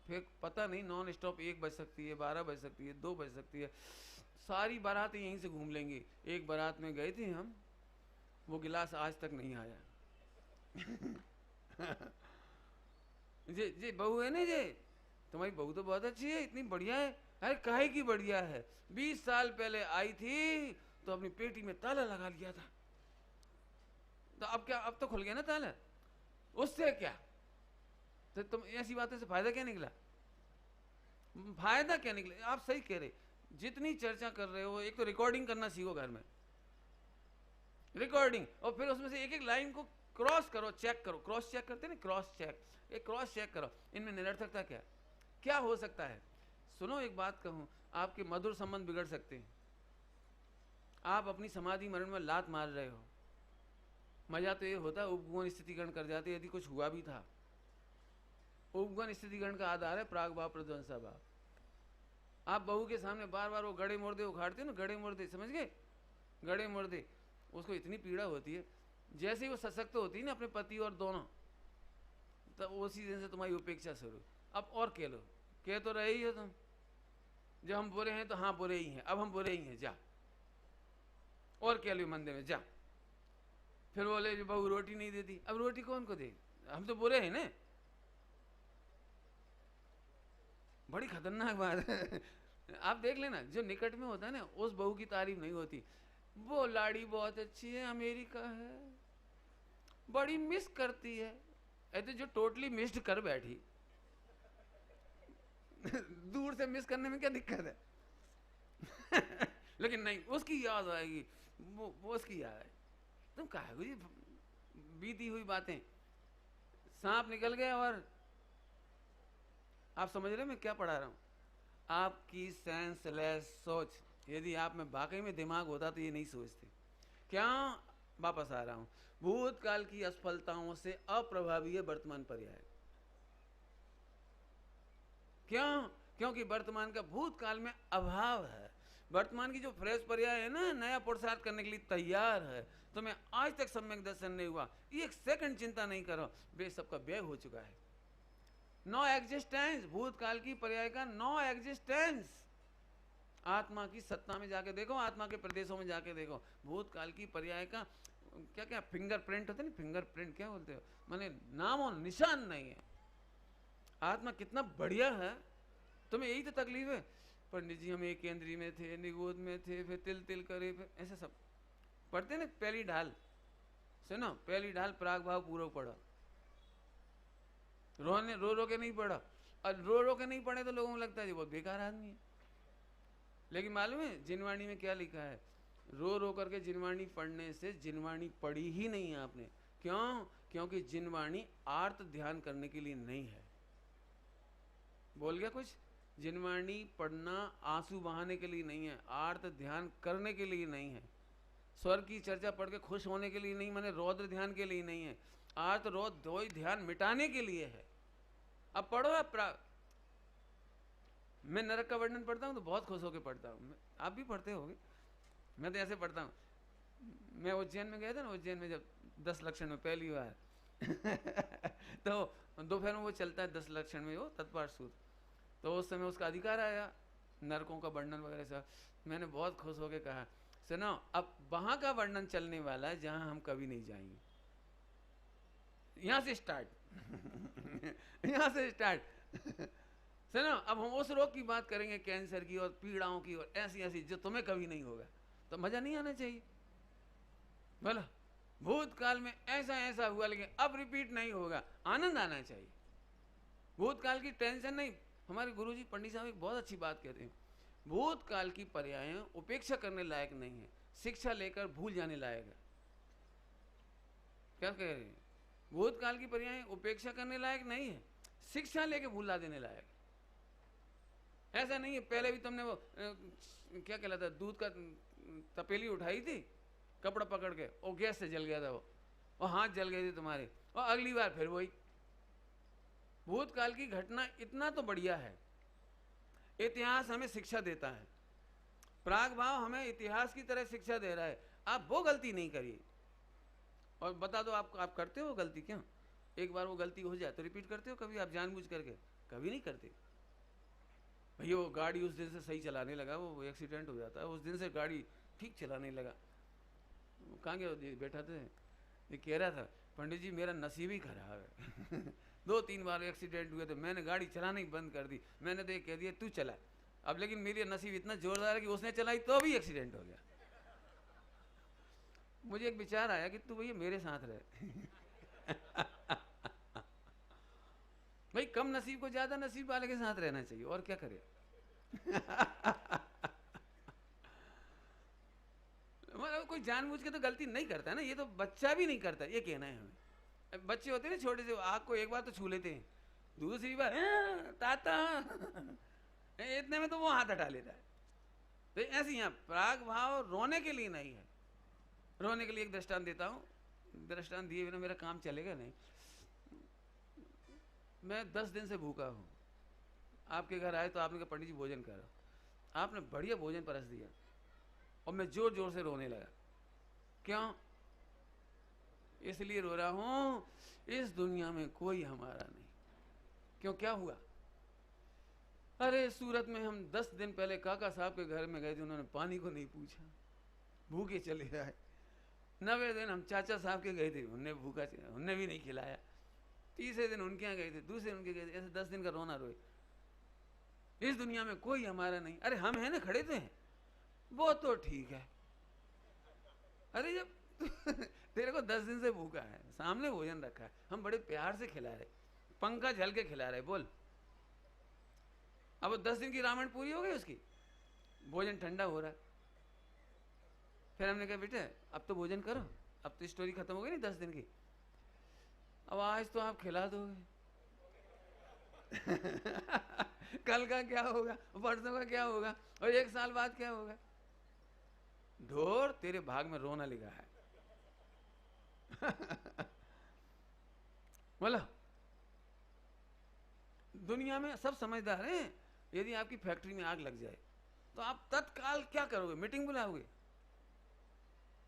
फिर पता नहीं नॉन स्टॉप 1 बज सकती है, 12 बज सकती है, 2 बज सकती है, सारी बारात यहीं से घूम लेंगी। एक बारात में गए थे हम, वो गिलास आज तक नहीं आया। जी बहू है ना, जी तुम्हारी बहू तो बहुत अच्छी है, इतनी बढ़िया है। अरे काहे की बढ़िया है, 20 साल पहले आई थी तो अपनी पेटी में ताला लगा लिया था, तो अब क्या, अब तो खुल गया ना ताला, उससे क्या? तो तुम ऐसी बातों से फायदा क्या निकला? फायदा क्या निकला? आप सही कह रहे, जितनी चर्चा कर रहे हो, एक तो रिकॉर्डिंग करना सीखो घर में, रिकॉर्डिंग, और फिर उसमें से एक एक लाइन को क्रॉस करो, चेक करो, क्रॉस चेक करते ना, क्रॉस चेक, एक क्रॉस चेक करो, इनमें निरर्थकता क्या क्या हो सकता है। सुनो एक बात कहूं, आपके मधुर संबंध बिगड़ सकते हैं। आप अपनी समाधि मरण में लात मार रहे हो, मजा तो ये होता उपगुण स्थितिकरण कर जाते यदि कुछ हुआ भी था। उपगुण स्थितिकरण का आधार है प्राग भाव प्रध्वंसा भाव। आप बहू के सामने बार बार वो गड़े मुर्दे उखाड़ते हो ना, गड़े मुर्दे, समझ गए? गड़े मुर्दे, उसको इतनी पीड़ा होती है, जैसे ही वो सशक्त होती है ना अपने पति और दोनों, तब उसी दिन से तुम्हारी उपेक्षा शुरू। अब और कह लो, कह तो रहे ही हो तुम, जब हम बुरे हैं तो हाँ बुरे ही हैं, अब हम बुरे ही हैं, जा और कह लो मंदिर में जा। फिर बोले जो बहू रोटी नहीं देती, अब रोटी कौन को दे? हम तो बुरे हैं ना। बड़ी खतरनाक बात है। आप देख लेना, जो निकट में होता है ना, उस बहू की तारीफ नहीं होती। वो लाड़ी बहुत अच्छी है, अमेरिका है, बड़ी मिस करती है, ऐसे जो टोटली मिस्ड कर बैठी। दूर से मिस करने में क्या दिक्कत है? लेकिन नहीं, उसकी याद आएगी, वो उसकी याद आएगी। तुम कहा बीती हुई बातें, सांप निकल गया। और आप समझ रहे मैं क्या पढ़ा रहा हूं? आपकी सेंसलेस सोच, यदि आप में वाकई में दिमाग होता तो ये नहीं सोचते। क्या वापस आ रहा हूं, भूतकाल की असफलताओं से अप्रभावी है वर्तमान पर्याय। क्यों? क्योंकि वर्तमान का भूतकाल में अभाव है। वर्तमान की जो फ्रेश पर्याय है ना, नया पुरुषार्थ करने के लिए तैयार है। तो मैं आज तक सम्यक दर्शन नहीं हुआ, 1 सेकंड चिंता नहीं करो, वे सबका व्यय हो चुका है। नो एग्जिस्टेंस, भूतकाल की पर्याय का नो एग्जिस्टेंस। आत्मा की सत्ता में जाके देखो, आत्मा के प्रदेशों में जाके देखो, भूतकाल की पर्याय का क्या क्या फिंगरप्रिंट होते नहीं, फिंगरप्रिंट क्या बोलते हो, माने नाम और निशान नहीं है। आत्मा कितना बढ़िया है, तुम्हें यही तो तकलीफ है। पंडित जी हम एक केंद्रीय में थे, निगोद में थे, फिर तिल तिल करे, फिर ऐसे सब पढ़ते ना। पहली ढाल सुनो, पहली ढाल प्राग भाव पूर्वक पढ़ा, रो रो के नहीं पढ़ा। और रो रो के नहीं पढ़े तो लोगों को लगता है ये बहुत बेकार आदमी है। लेकिन मालूम है जिनवाणी में क्या लिखा है, रो रो करके जिनवाणी पढ़ने से जिनवाणी पढ़ी ही नहीं है आपने। क्यों? क्योंकि जिनवाणी आर्त ध्यान करने के लिए नहीं है। बोल गया कुछ? जिनवाणी पढ़ना आंसू बहाने के लिए नहीं है, आर्त ध्यान करने के लिए नहीं है। स्वर्ग की चर्चा पढ़ के खुश होने के लिए नहीं, माने रौद्र ध्यान के लिए नहीं है। आर्त रौद्र द्वय ध्यान मिटाने के लिए है। अब पढ़ो आप। मैं नरक का वर्णन पढ़ता हूँ तो बहुत खुश होकर पढ़ता हूँ, आप भी पढ़ते होगे। मैं तो ऐसे पढ़ता हूँ। मैं उज्जैन में गया था ना, उज्जैन में जब 10 लक्षण में पहली बार तो दोपहर में वो चलता है 10 लक्षण में वो तत्पाठ सूत्र, तो उस समय उसका अधिकार आया नरकों का वर्णन वगैरह सब। मैंने बहुत खुश होकर कहा सुनो अब वहां का वर्णन चलने वाला है जहां हम कभी नहीं जाएंगे, यहां से स्टार्ट यहां से स्टार्ट सुनो अब हम उस रोग की बात करेंगे, कैंसर की और पीड़ाओं की और ऐसी ऐसी जो तुम्हें कभी नहीं होगा। तो मजा नहीं आना चाहिए बोला, भूतकाल में ऐसा ऐसा हुआ लेकिन अब रिपीट नहीं होगा, आनंद आना चाहिए। भूतकाल की टेंशन नहीं। हमारे गुरुजी पंडित साहब एक बहुत अच्छी बात कहते हैं, भूतकाल की पर्याय उपेक्षा करने लायक नहीं है, शिक्षा लेकर भूल जाने लायक है। क्या कह रहे हैं? भूतकाल की पर्याय उपेक्षा करने लायक नहीं है, शिक्षा लेके भूला देने लायक। ऐसा नहीं है पहले भी तुमने वो क्या कहलाता दूध का तपेली उठाई थी कपड़ा पकड़ के, और गैस से जल गया था वो, और हाथ जल गए थे तुम्हारे, और अगली बार फिर वही। भूतकाल की घटना इतना तो बढ़िया है, इतिहास हमें शिक्षा देता है, प्राग भाव हमें इतिहास की तरह शिक्षा दे रहा है। आप वो गलती नहीं करिए। और बता दो आप करते हो गलती? क्यों? एक बार वो गलती हो जाए तो रिपीट करते हो कभी आप जानबूझ करके? कभी नहीं करते। भैया वो गाड़ी उस दिन से सही चलाने लगा, वो एक्सीडेंट हो जाता है, उस दिन से गाड़ी ठीक चलाने लगा। कहाँ गया बैठा थे, ये कह रहा था पंडित जी मेरा नसीब ही खराब है 2-3 बार एक्सीडेंट हुए थे, मैंने गाड़ी चलाना ही बंद कर दी, मैंने तो ये कह दिया तू चला। अब लेकिन मेरी नसीब इतना जोरदार है कि उसने चलाई तो भी एक्सीडेंट हो गया। मुझे एक विचार आया कि तू भैया मेरे साथ रहे भाई कम नसीब को ज्यादा नसीब वाले के साथ रहना चाहिए, और क्या करे मतलब कोई जानबूझ के तो गलती नहीं करता है ना, ये तो बच्चा भी नहीं करता, ये कहना है हमें। बच्चे होते हैं ना छोटे से, आग को एक बार तो छू लेते हैं, दूसरी बार ताता इतने में तो वो हाथ हटा लेता है। तो ऐसे यहाँ प्राग भाव रोने के लिए नहीं है। रोने के लिए एक दृष्टांत देता हूँ, दृष्टांत दिए बिना मेरा काम चलेगा नहीं। मैं 10 दिन से भूखा हूँ, आपके घर आए तो आपने कहा पंडित जी भोजन करो, आपने बढ़िया भोजन परस दिया और मैं जोर जोर से रोने लगा। क्यों? इसलिए रो रहा हूं इस दुनिया में कोई हमारा नहीं। क्यों? क्या हुआ? अरे सूरत में हम 10 दिन पहले काका साहब के घर में गए थे, उन्होंने पानी को नहीं पूछा, भूखे चले आए। 9वें दिन हम चाचा साहब के गए थे, उनने भी नहीं खिलाया। तीसरे दिन उनके यहाँ गए थे, दूसरे उनके गए थे, ऐसे 10 दिन का रोना रोए। इस दुनिया में कोई हमारा नहीं। अरे हम हैं ना, खड़े थे, वो तो ठीक है। अरे जब तेरे को 10 दिन से भूखा है, सामने भोजन रखा है, हम बड़े प्यार से खिला रहे, पंखा झल के खिला रहे, बोल अब 10 दिन की रामायण पूरी हो गई उसकी, भोजन ठंडा हो रहा है। फिर हमने कहा बेटे अब तो भोजन करो, अब तो स्टोरी खत्म हो गई नहीं 10 दिन की, अब आज तो आप खिला दोगे कल का क्या होगा, परसों का क्या होगा, और 1 साल बाद क्या होगा? ढोर तेरे भाग में रोना लिखा है बोला दुनिया में सब समझदार हैं। यदि आपकी फैक्ट्री में आग लग जाए तो आप तत्काल क्या करोगे? मीटिंग बुलाओगे?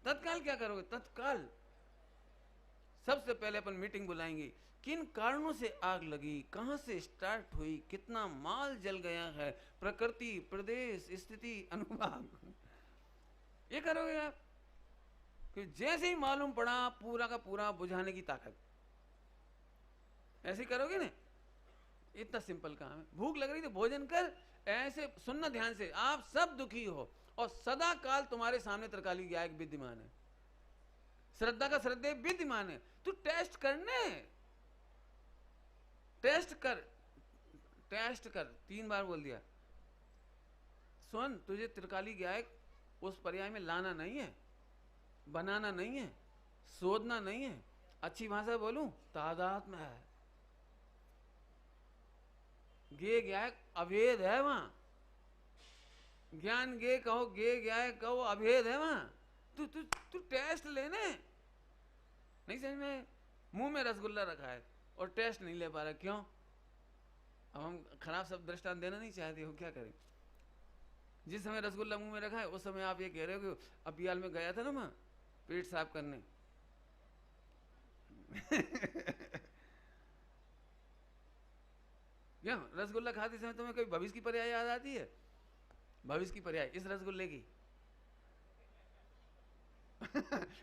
तत्काल क्या करोगे? तत्काल सबसे पहले अपन मीटिंग बुलाएंगे, किन कारणों से आग लगी, कहां से स्टार्ट हुई, कितना माल जल गया है, प्रकृति, प्रदेश, स्थिति, अनुभाग, ये करोगे आप। कि जैसे ही मालूम पड़ा पूरा का पूरा बुझाने की ताकत। ऐसे ही करोगे ना, इतना सिंपल काम है। भूख लग रही तो भोजन कर, ऐसे सुनना ध्यान से, आप सब दुखी हो और सदा काल तुम्हारे सामने त्रिकाली गायक विद्यमान है, श्रद्धा का श्रद्धेय विद्यमान है। तू टेस्ट करने, टेस्ट कर, टेस्ट कर, 3 बार बोल दिया। सुन, तुझे त्रिकाली गायक उस पर्याय में लाना नहीं है, बनाना नहीं है, शोधना नहीं है। अच्छी भाषा बोलूं, तादात्म्य है। गे गायक अभेद है वहां, ज्ञान गे कहो, गे गायक कहो, अभेद है वहां। तू तू तू टेस्ट लेने, नहीं समझ में? मुंह में रसगुल्ला रखा है और टेस्ट नहीं ले पा रहा, क्यों? अब हम खराब सब दृष्टांत देना नहीं चाहते हो, क्या करें? जिस समय रसगुल्ला मुंह में रखा है उस समय आप ये कह रहे हो कि अब बियाल में गया था ना मैं पेट साफ करने क्यों? रसगुल्ला खाते समय तुम्हें कोई भविष्य की पर्याय याद आती है? भविष्य की पर्याय इस रसगुल्ले की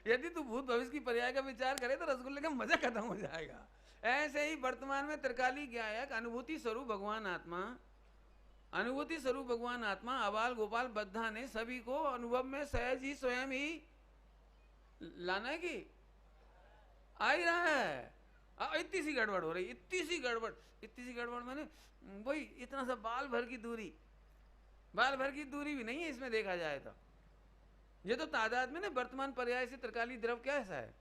यदि तू भूत भविष्य की पर्याय का विचार करे तो रसगुल्ले का मजा खत्म हो जाएगा। ऐसे ही वर्तमान में त्रिकाली गायक अनुभूति स्वरूप भगवान आत्मा, अनुभूति स्वरूप भगवान आत्मा अबाल गोपाल बद्धा ने सभी को अनुभव में सहज ही स्वयं ही लाना है कि आ ही रहा है। इतनी सी गड़बड़ हो रही, इतनी सी गड़बड़ मैंने वही इतना सा बाल भर की दूरी, बाल भर की दूरी भी नहीं है इसमें देखा जाए तो। ये तो तादाद में ना वर्तमान पर्याय से त्रिकाली द्रव क्या ऐसा है,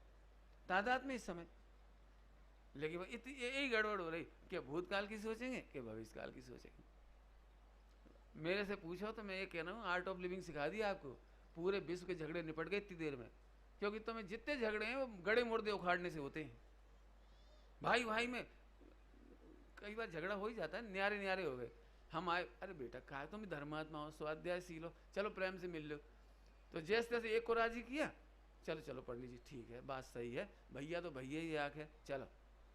तादाद में इस समय। लेकिन इतनी यही गड़बड़ हो रही कि भूतकाल की सोचेंगे कि भविष्य काल की सोचेंगे। मेरे से पूछो तो मैं ये कह रहा हूँ, आर्ट ऑफ लिविंग सिखा दिया आपको। पूरे विश्व के झगड़े निपट गए इतनी देर में, क्योंकि तुम्हें जितने झगड़े हैं वो गड़े मुर्दे उखाड़ने से होते हैं। भाई भाई में कई बार झगड़ा हो ही जाता है, न्यारे न्यारे हो गए। हम आए, अरे बेटा कहा तुम धर्मात्मा हो, स्वाध्याय सीलो, चलो प्रेम से मिल लो। तो जैसे तैसे एक को राजी किया, चलो चलो पढ़ लीजिए, ठीक है बात सही है, भैया तो भैया ही आँख है, चलो।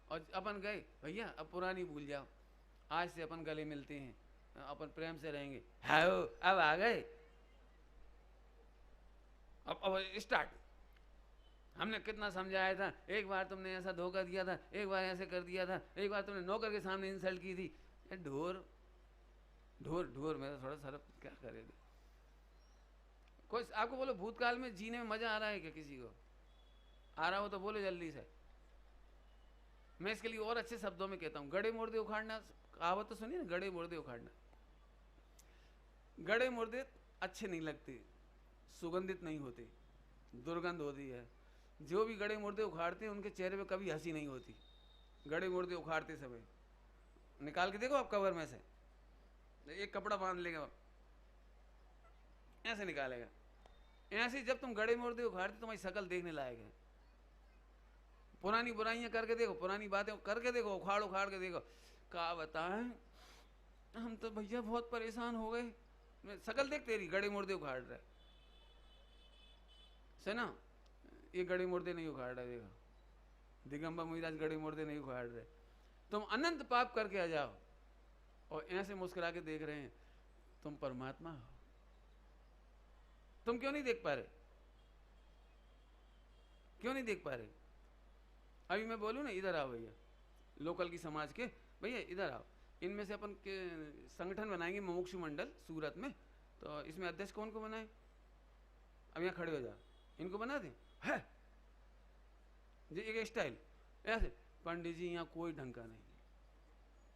और अपन गए, भैया अब पुरानी भूल जाओ, आज से अपन गले मिलते हैं, अपन प्रेम से रहेंगे। हाँ अब आ गए, अब स्टार्ट। हमने कितना समझाया था, एक बार तुमने ऐसा धोखा दिया था, एक बार ऐसे कर दिया था, एक बार तुमने नौकर के सामने इंसल्ट की थी। ढोर ढोर ढोर मेरा थोड़ा सरफ क्या करेगा। कोई आपको बोलो भूतकाल में जीने में मजा आ रहा है क्या? किसी को आ रहा हो तो बोलो जल्दी से। मैं इसके लिए और अच्छे शब्दों में कहता हूँ, गड़े मुर्दे उखाड़ना, कहावत तो सुनिए ना, गड़े मुर्दे उखाड़ना। गड़े मुर्दे अच्छे नहीं लगते, सुगंधित नहीं होते, दुर्गंध होती है। जो भी गड़े मुर्दे उखाड़ते हैं उनके चेहरे पे कभी हंसी नहीं होती। गड़े मुर्दे उखाड़ते समय निकाल के देखो आप कवर में से, एक कपड़ा बांध लेगा, ऐसे निकालेगा। ऐसे जब तुम गड़े मुर्दे उखाड़ते तुम्हारी शकल देखने लायक है। पुरानी बुराइयां करके देखो, पुरानी बातें करके देखो, उखाड़ उखाड़ के देखो, क्या बताएं हम तो भैया बहुत परेशान हो गए। शकल देख तेरी, गड़े मुर्दे उखाड़ रहा है। सुना, ये गड़े मुर्दे नहीं उखाड़ रहे, देखो दिगंबर मुनिराज गड़े मुर्दे नहीं उखाड़ रहे। तुम अनंत पाप करके आ जाओ और ऐसे मुस्कुरा के देख रहे हैं, तुम परमात्मा हो। तुम क्यों नहीं देख पा रहे? क्यों नहीं देख पा रहे? अभी मैं बोलूं ना, इधर आओ भैया, लोकल की समाज के भैया इधर आओ। इनमें से अपन के संगठन बनाएंगे मुमुक्षु मंडल सूरत में, तो इसमें अध्यक्ष कौन को बनाए? अब यहाँ खड़े हो जाओ, इनको बना दें। है जी एक स्टाइल ऐसे, पंडित जी यहाँ कोई ढंग का नहीं।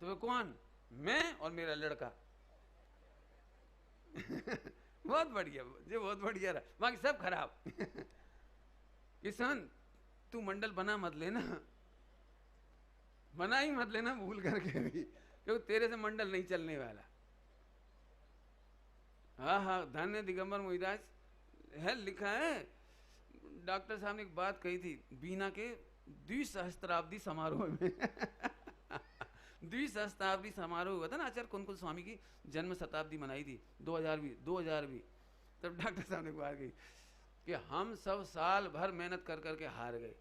तो वे कौन? मैं और मेरा लड़का बहुत बढ़िया जी, बहुत बढ़िया रहा, बाकी सब खराब किसान तू मंडल बना मत लेना, बना ही मत लेना भूल करके भी, क्योंकि तेरे से मंडल नहीं चलने वाला। हाँ हाँ, धन्य दिगंबर मुनिराज है, लिखा है। डॉक्टर साहब ने एक बात कही थी बीना के द्विसहस्त्राब्दी समारोह में द्विसहस्त्राब्दी समारोह हुआ था ना, आचार्य कुंकुल स्वामी की जन्म शताब्दी मनाई थी 2020। तब डॉक्टर साहब ने बात कही कि हम सब साल भर मेहनत कर करके हार गए,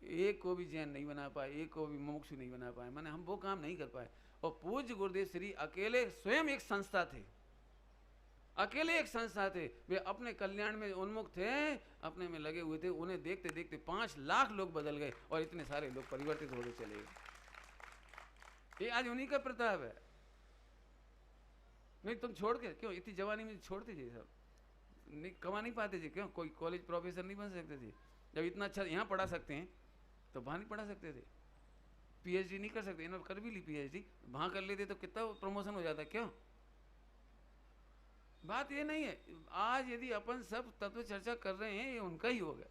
एक को भी जैन नहीं बना पाए, एक को भी मुमुक्षु नहीं बना पाए, माने हम वो काम नहीं कर पाए। और पूज्य गुरुदेव श्री अकेले स्वयं एक संस्था थे, अकेले एक संस्था थे, वे अपने कल्याण में उन्मुख थे, अपने में लगे हुए थे। उन्हें देखते देखते 5 लाख लोग बदल गए और इतने सारे लोग परिवर्तित होकर चले गए। ये आज उन्हीं का प्रताप है। नहीं तुम छोड़ के क्यों, इतनी जवानी में छोड़ते थे सब, नहीं कमा नहीं पाते थे क्यों? कोई कॉलेज प्रोफेसर नहीं बन सकते थे? जब इतना अच्छा यहाँ पढ़ा सकते हैं तो वहाँ नहीं पढ़ा सकते थे? पीएचडी नहीं कर सकते? इन्होंने कर भी ली पीएचडी, वहाँ कर लेते तो कितना प्रमोशन हो जाता। क्यों? बात ये नहीं है। आज यदि अपन सब तत्व चर्चा कर रहे हैं, ये उनका ही हो गया,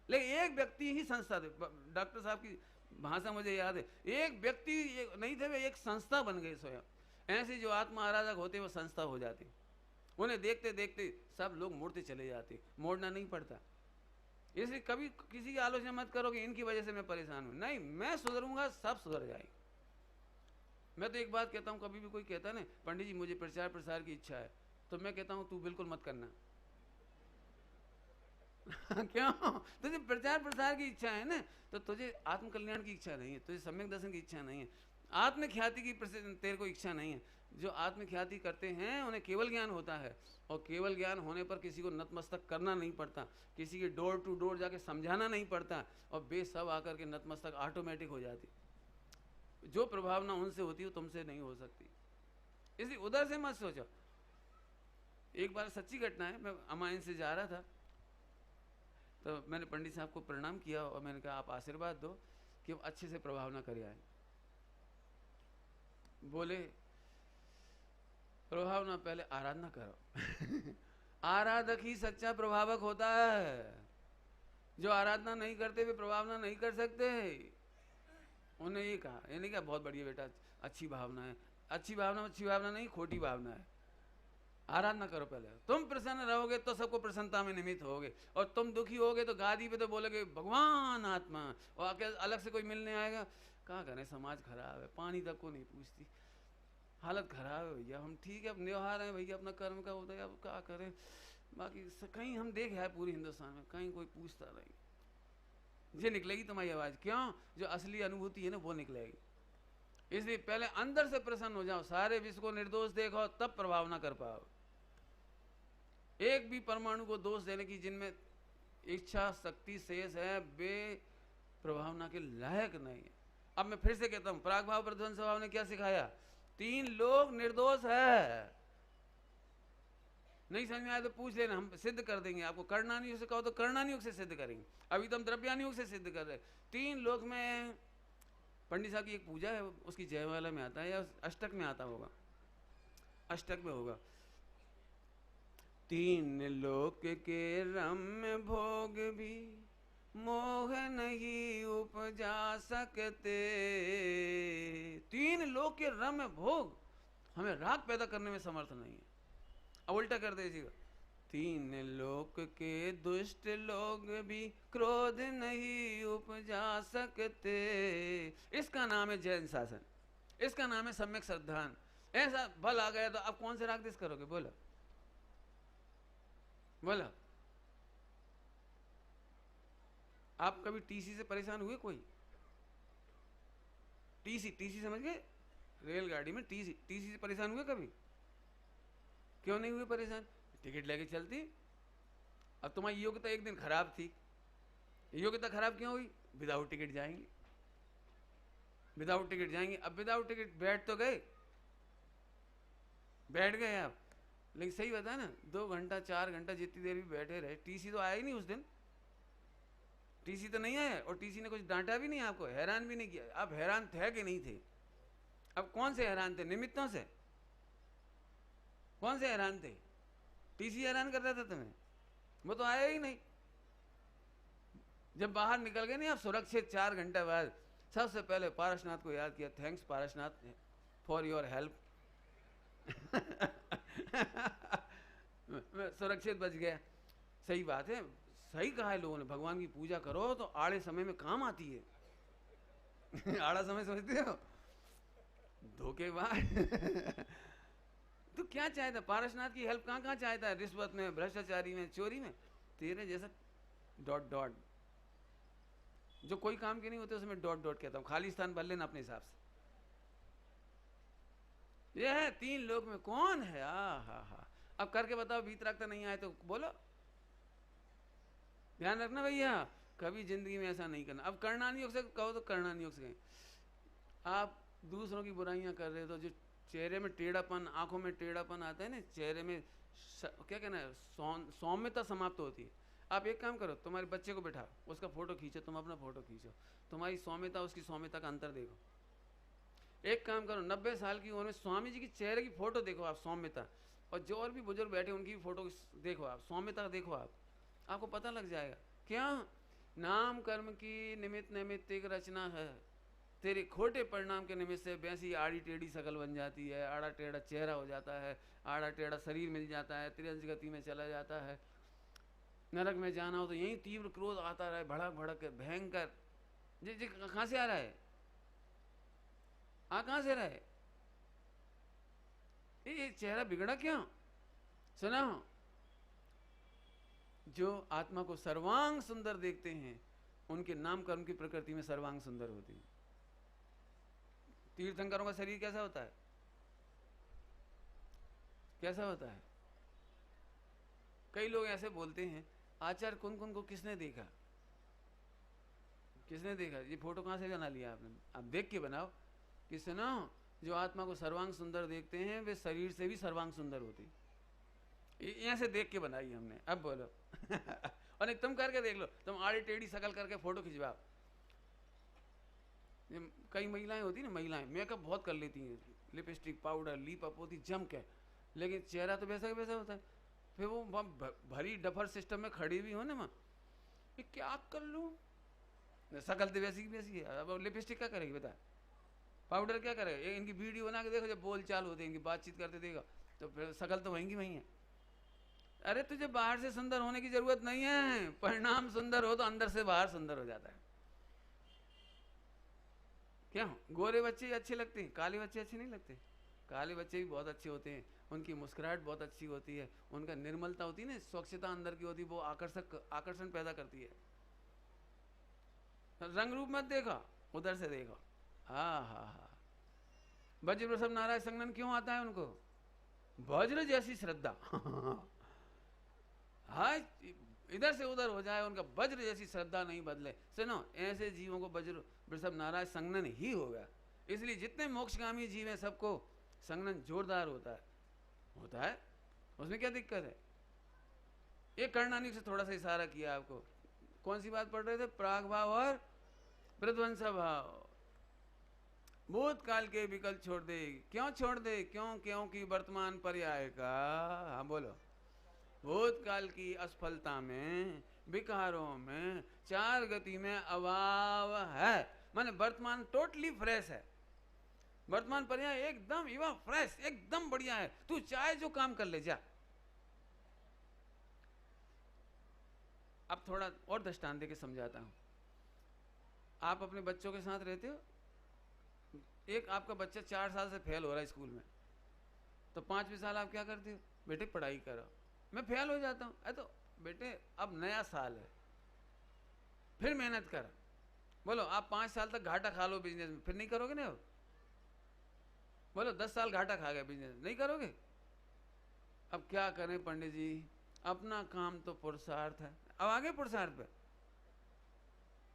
लेकिन एक व्यक्ति ही संस्था थे। डॉक्टर साहब की भाषा मुझे याद है, एक व्यक्ति नहीं थे, वे एक संस्था बन गए स्वयं। ऐसे जो आत्मा आराधक होते वो संस्था हो जाती। उन्हें देखते देखते सब लोग मुड़ते चले जाते, मोड़ना नहीं पड़ता। इसलिए कभी किसी की आलोचना मत करो कि इनकी वजह से मैं परेशान हूं। नहीं, मैं सुधरूंगा, सब सुधर जाएंगे। मैं तो एक बात कहता हूं, कभी भी कोई कहता है ना पंडित जी मुझे प्रचार प्रसार की इच्छा है, तो मैं कहता हूं तू बिल्कुल मत करना। क्यों? तुझे प्रचार प्रसार की इच्छा है ना, तो तुझे आत्मकल्याण की इच्छा नहीं है, तुझे सम्यक दर्शन की इच्छा नहीं है, आत्मख्याति की तेरे को इच्छा नहीं है। जो आत्मख्याति करते हैं उन्हें केवल ज्ञान होता है, और केवल ज्ञान होने पर किसी को नतमस्तक करना नहीं पड़ता, किसी के डोर टू डोर जाके समझाना नहीं पड़ता, और बे सब आकर के नतमस्तक ऑटोमेटिक हो जाती। जो प्रभावना उनसे होती है वो तुमसे नहीं हो सकती, इसलिए उधर से मत सोचो। एक बार सच्ची घटना है, मैं अमाइन से जा रहा था, तो मैंने पंडित साहब को प्रणाम किया और मैंने कहा आप आशीर्वाद दो कि हम अच्छे से प्रभावना कर आए। बोले प्रभावना पहले आराधना करो। आराधक ही सच्चा प्रभावक होता है, जो आराधना नहीं करते वे प्रभावना नहीं कर सकते। उन्हें ये कहा, ये नहीं कहा बहुत बढ़िया बेटा अच्छी भावना है, अच्छी भावना नहीं, खोटी भावना है। आराधना करो पहले, तुम प्रसन्न रहोगे तो सबको प्रसन्नता में निमित्त होगे, और तुम दुखी होगे तो गादी पे तो बोलोगे भगवान आत्मा, और आके अलग से कोई मिलने आएगा, कहाँ करें समाज खराब है, पानी तक को नहीं पूछती, हालत खराब है भैया, हम ठीक है अब न्योहार हैं भैया, अपना कर्म का होता है, अब क्या करें। बाकी कहीं हम देखे है पूरे हिंदुस्तान में कहीं कोई पूछता नहीं। ये निकलेगी तुम्हारी आवाज़, क्यों? जो असली अनुभूति है ना वो निकलेगी। इसलिए पहले अंदर से प्रसन्न हो जाओ, सारे विश्व को निर्दोष देखो, तब प्रभावना कर पाओ। एक भी परमाणु को दोष देने की जिनमें इच्छा शक्ति शेष है, वे प्रभावना के लायक नहीं है। अब मैं फिर से कहता हूं, प्राग भाव प्रध्वंस स्वभाव ने क्या सिखाया? 3 लोग निर्दोष है। नहीं समझ में आया तो पूछ लेना, हम सिद्ध कर देंगे आपको। कर्णानी योग से कहो तो कर्णानी योग से सिद्ध करेंगे, अभी तो हम द्रव्यानी योग से सिद्ध कर रहे। 3 लोक में पंडित साहब की एक पूजा है, उसकी जयमाला में आता है या अष्टक में आता होगा, अष्टक में होगा। 3 लोक के रम्य भोग भी मोह नहीं उपजा सकते। 3 लोक के रम्य भोग हमें राग पैदा करने में समर्थ नहीं है। अब उल्टा कर दे इसी, 3 लोक के दुष्ट लोग भी क्रोध नहीं उपजा सकते। इसका नाम है जैन शासन, इसका नाम है सम्यक श्रद्धान। ऐसा बल आ गया तो आप कौन से राग दिस करोगे? बोला बोला। आप कभी टीसी से परेशान हुए? कोई टीसी समझ गए? रेलगाड़ी में टीसी से परेशान हुए कभी? क्यों नहीं हुए परेशान? टिकट लेके चलती। अब तुम्हारी योग्यता एक दिन खराब थी, योग्यता खराब क्यों हुई? विदाउट टिकट जाएंगे, विदाउट टिकट जाएंगे। अब विदाउट टिकट बैठ तो गए, बैठ गए आप, लेकिन सही बता ना, 2 घंटा 4 घंटा जितनी देर भी बैठे रहे, टीसी तो आया ही नहीं उस दिन, टीसी तो नहीं आया, और टीसी ने कुछ डांटा भी नहीं, आपको हैरान भी नहीं किया। आप हैरान थे कि नहीं थे? अब कौन से हैरान थे? निमित्तों से? कौन से हैरान थे? टीसी हैरान कर रहा था तुम्हें, वो तो आया ही नहीं। जब बाहर निकल गए नहीं आप सुरक्षित, 4 घंटे बाद सबसे पहले पारसनाथ को याद किया, thanks Parasnath for your help. सुरक्षित बच गया। सही बात है, सही कहा है लोगों ने, भगवान की पूजा करो तो आड़े समय में काम आती है। आड़ा समय समझते हो? धोखेबाज। तो क्या चाहता? पारसनाथ की हेल्प कहाँ चाहता है? रिश्वत में, भ्रष्टाचारी में, चोरी में। तेरे जैसा डॉट डॉट जो कोई काम के नहीं होते उसमें डॉट डॉट कहता हूँ, खाली स्थान भर लेना अपने हिसाब से। यह है 3 लोग में कौन है? हा। अब करके बताओ वीतरागता नहीं आए तो बोलो। ध्यान रखना भैया, कभी जिंदगी में ऐसा नहीं करना। अब करना नहीं हो सकता कहो तो करना नहीं हो सकता। आप दूसरों की बुराइयां कर रहे हो तो जो चेहरे में टेढ़ापन, आंखों में टेढ़ापन आता है ना, चेहरे में क्या कहना है, सौम्यता समाप्त होती है। आप एक काम करो, तुम्हारे बच्चे को बैठाओ, उसका फोटो खींचो, तुम अपना फोटो खींचो, तुम्हारी सौम्यता उसकी सौम्यता का अंतर देखो। एक काम करो, 90 साल की उम्र में स्वामी जी की चेहरे की फोटो देखो आप, सौम्यता। और जो और भी बुजुर्ग बैठे उनकी भी फोटो देखो आप, सौम्यता देखो आप, आपको पता लग जाएगा। क्या नाम कर्म की निमित्त नैमित्तिक रचना है, तेरे खोटे परिणाम के निमित्त से वैसी आड़ी टेढ़ी शकल बन जाती है, आड़ा टेढ़ा चेहरा हो जाता है, आड़ा टेढ़ा शरीर मिल जाता है, त्रियंश गति में चला जाता है। नरक में जाना हो तो यही तीव्र क्रोध आता रहे, भड़क भड़क भयंकर। जी जी कहाँ से आ रहा है, आ कहाँ से रहा है? ये चेहरा बिगड़ा क्यों? सुना, जो आत्मा को सर्वांग सुंदर देखते हैं उनके नाम कर्म की प्रकृति में सर्वांग सुंदर होती है। तीर्थंकरों का शरीर कैसा होता है, कैसा होता है? कई लोग ऐसे बोलते हैं, आचार्य कुन-कुन को किसने देखा, किसने देखा? ये फोटो कहाँ से बना लिया आपने? आप देख के बनाओ। कि सुनो, जो आत्मा को सर्वांग सुंदर देखते हैं वे शरीर से भी सर्वांग सुंदर होती। यहाँ से देख के बनाई हमने। अब बोलो और एक तुम करके देख लो, तुम आड़ी टेढ़ी शकल करके फोटो खिंचवाओ। कई महिलाएं होती ना, महिलाएं मेकअप बहुत कर लेती हैं, लिपस्टिक पाउडर लीप अप होती जम के, लेकिन चेहरा तो वैसा का वैसा होता है। फिर वो भरी डफर सिस्टम में खड़ी भी हो ना, माँ ये क्या कर लूँ, शकल तो वैसी की वैसी है। अब लिपस्टिक क्या करेगी बता, पाउडर क्या करेगा? इनकी वीडियो बना के देखो, जब बोल चाल होते हैं इनकी बातचीत करते देखो, तो फिर शकल तो वहीं की वहीं है। अरे तुझे बाहर से सुंदर होने की जरूरत नहीं है, परिणाम सुंदर हो तो अंदर से बाहर सुंदर हो जाता है। क्या गोरे बच्चे अच्छे लगते हैं, काले बच्चे अच्छे नहीं लगते? काले बच्चे भी बहुत अच्छे होते हैं, उनकी मुस्कुराहट बहुत अच्छी होती है, उनका निर्मलता होती है ना, स्वच्छता अंदर की होती है, वो आकर्षण पैदा करती है। रंग रूप मत देखो, उधर से देखो। हाँ, वज्र वृषभ नारायण संगन क्यों आता है उनको? वज्र जैसी श्रद्धा हाँ, इधर से उधर हो जाए, उनका वज्र जैसी श्रद्धा नहीं बदले। सुनो, ऐसे जीवों को वज्र वृषभ नारायण संगन ही होगा। इसलिए जितने मोक्षगामी जीव हैं सबको संगन जोरदार होता है। उसमें क्या दिक्कत है? ये कर्णानी से थोड़ा सा इशारा किया आपको। कौन सी बात पढ़ रहे थे? प्राग भाव और प्रध्वंस भाव। भूतकाल के विकल्प छोड़ दे। क्यों छोड़ दे? क्योंकि वर्तमान पर्याय का, हाँ बोलो, भूतकाल की असफलता में, विकारों में, चार गति में अभाव है। माने वर्तमान टोटली फ्रेश है, वर्तमान पर्याय एकदम युवा फ्रेश, एकदम बढ़िया है। तू चाहे जो काम कर ले जा। अब थोड़ा और दृष्टांत देके समझाता हूं। आप अपने बच्चों के साथ रहते हो, एक आपका बच्चा 4 साल से फेल हो रहा है स्कूल में, तो 5वें साल आप क्या करते हो? बेटे पढ़ाई करो। मैं फेल हो जाता हूं, अरे तो बेटे अब नया साल है, फिर मेहनत कर। बोलो, आप 5 साल तक घाटा खा लो बिजनेस में, फिर नहीं करोगे ना? बोलो 10 साल घाटा खा गए बिजनेस, नहीं करोगे? अब क्या करें पंडित जी, अपना काम तो पुरुषार्थ है। अब आगे पुरुषार्थ पे।